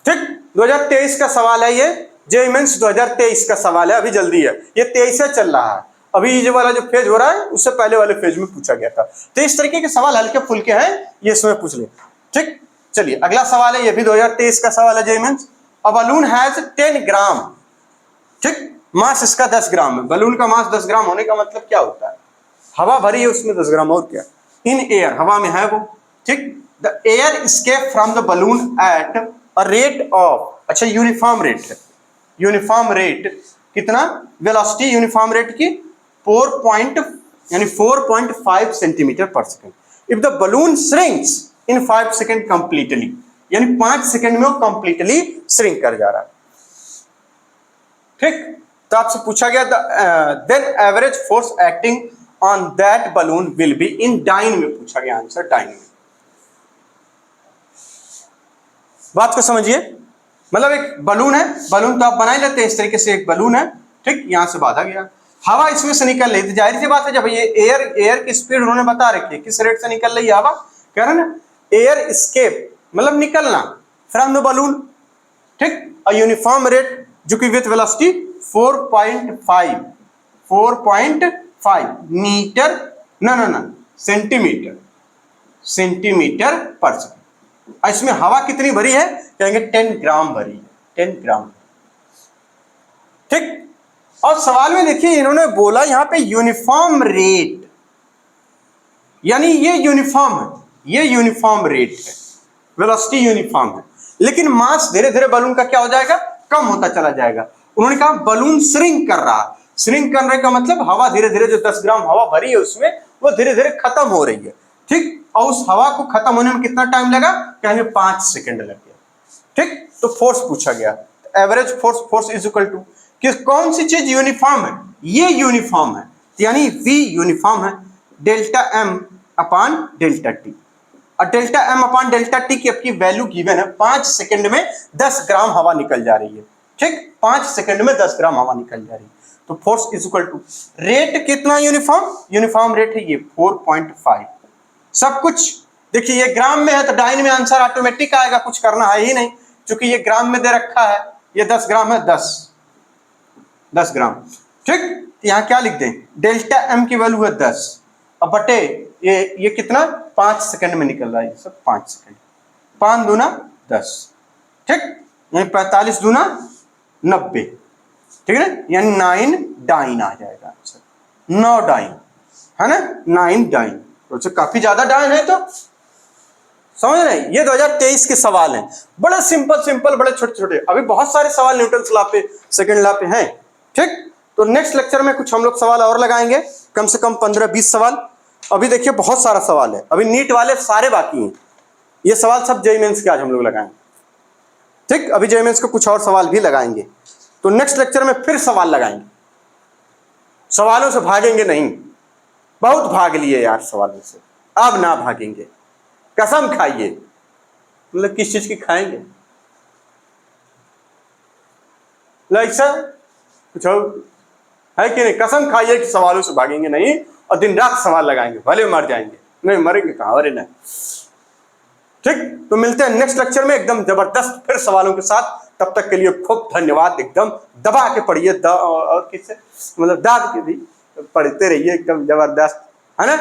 ठीक। 2023 का सवाल है ये, जेईई मेंस 2023 का सवाल है, अभी जल्दी है, ये 23 से चल रहा है, अभी ये वाला जो फेज हो रहा है उससे पहले वाले फेज में पूछा गया था। तो इस तरीके के सवाल हल्के फुल्के हैं, ये इसमें पूछ ले, ठीक। चलिए अगला सवाल है, ये भी 2023 का सवाल है, JEE Mains. A balloon has 10 gram, ठीक, मास इसका 10 ग्राम है। बलून का मास 10 ग्राम होने का मतलब क्या होता है, हवा भरी है उसमें 10 ग्राम, और क्या, इन एयर, हवा में है वो, ठीक। The air escape from the balloon at a rate of, अच्छा यूनिफॉर्म रेट है, यूनिफॉर्म रेट कितना, वेलोसिटी यूनिफॉर्म रेट की 4.5 सेंटीमीटर पर second. If the balloon shrinks in 5 second completely, यानी 5 सेकेंड में वो कंप्लीटली श्रिंक कर जा रहा है। ठीक, तो आपसे पूछा गया then average force acting on that balloon will be, in dyne में पूछा गया आंसर, डाइन में। बात को समझिए, मतलब एक बलून है, बलून तो आप बना ही लेते हैं इस तरीके से, एक बलून है, ठीक, यहां से बांधा गया, हवा इसमें से निकल रही, तो जाहिर सी बात है जब ये एयर की स्पीड उन्होंने बता रखी है किस रेट से निकल रही है हवा, कह रहे ना एयर एस्केप, मतलब निकलना फ्रॉम द बलून, ठीक, अ यूनिफॉर्म रेट जो कि विथ वेलोसिटी 4.5 मीटर ना सेंटीमीटर पर सेकंड। इसमें हवा कितनी भरी है, कहेंगे 10 ग्राम भरी है, 10 ग्राम, ठीक। और सवाल में देखिए इन्होंने बोला यहां पे यूनिफॉर्म रेट, यानी ये यूनिफॉर्म है, ये यूनिफॉर्म रेट है, वेलोसिटी यूनिफॉर्म है, लेकिन मास धीरे धीरे बलून का क्या हो जाएगा, कम होता चला जाएगा। उन्होंने कहा बलून श्रिंक कर रहा है, श्रिंक करने का मतलब हवा धीरे धीरे जो 10 ग्राम हवा भरी है उसमें वो धीरे धीरे खत्म हो रही है, ठीक, और उस हवा को खत्म होने में कितना टाइम लगा, कहेंगे 5 सेकंड लग गया, ठीक। तो फोर्स पूछा गया, average force is equal to, कि कौन सी चीज यूनिफॉर्म है, ये यूनिफॉर्म है, यानी V यूनिफॉर्म है, delta M upon delta T, और delta M upon delta T की आपकी वैल्यू गिवन है, 5 सेकंड में 10 ग्राम हवा निकल जा रही है, ठीक, 5 सेकंड में 10 ग्राम हवा निकल जा रही है, तो force is equal to rate कितना, यूनिफॉर्म रेट है ये 4.5, सब कुछ देखिए ये ग्राम में है तो डाइन में आंसर ऑटोमेटिक आएगा, कुछ करना है ही नहीं, क्योंकि ये ग्राम में दे रखा है, ये 10 ग्राम है, 10 ग्राम, ठीक। यहाँ क्या लिख दें, डेल्टा M की वैल्यू है 10, अब बटे ये कितना 5 सेकंड में निकल रहा है, सब 5 सेकंड, 5 दूना 10, ठीक, यानी 45 दूना 90, ठीक है, यानी 9 डाइन आ जाएगा आंसर, 9 डाइन है ना, 9 डाइन, तो काफी ज्यादा डाइन है, तो समझ रहे हैं, ये 2023 के सवाल हैं, बड़े सिंपल बड़े छोटे छोटे, अभी बहुत सारे सवाल न्यूटन्स लॉ पे, सेकंड लॉ पे हैं, ठीक। तो नेक्स्ट लेक्चर में कुछ हम लोग सवाल और लगाएंगे, कम से कम 15-20 सवाल, अभी देखिए बहुत सारा सवाल है, अभी नीट वाले सारे बाकी हैं, ये सवाल सब जेईई मेंस के आज हम लोग लगाएंगे, ठीक, अभी जेईई मेंस को कुछ और सवाल भी लगाएंगे, तो नेक्स्ट लेक्चर में फिर सवाल लगाएंगे, सवालों से भागेंगे नहीं, बहुत भाग लिए यार सवालों से, अब ना भागेंगे, कसम खाइए, मतलब किस चीज की खाएंगे, लाइक सर कुछ है कि नहीं, कसम खाइए कि सवालों से भागेंगे नहीं, और दिन रात सवाल लगाएंगे, भले मर जाएंगे, नहीं मरेंगे कहां, अरे नहीं, ठीक। तो मिलते हैं नेक्स्ट लेक्चर में एकदम जबरदस्त फिर सवालों के साथ, तब तक के लिए खूब धन्यवाद, एकदम दबा के पढ़िए, और किससे मतलब दाद के भी पढ़ते रहिए, एकदम जबरदस्त, है ना।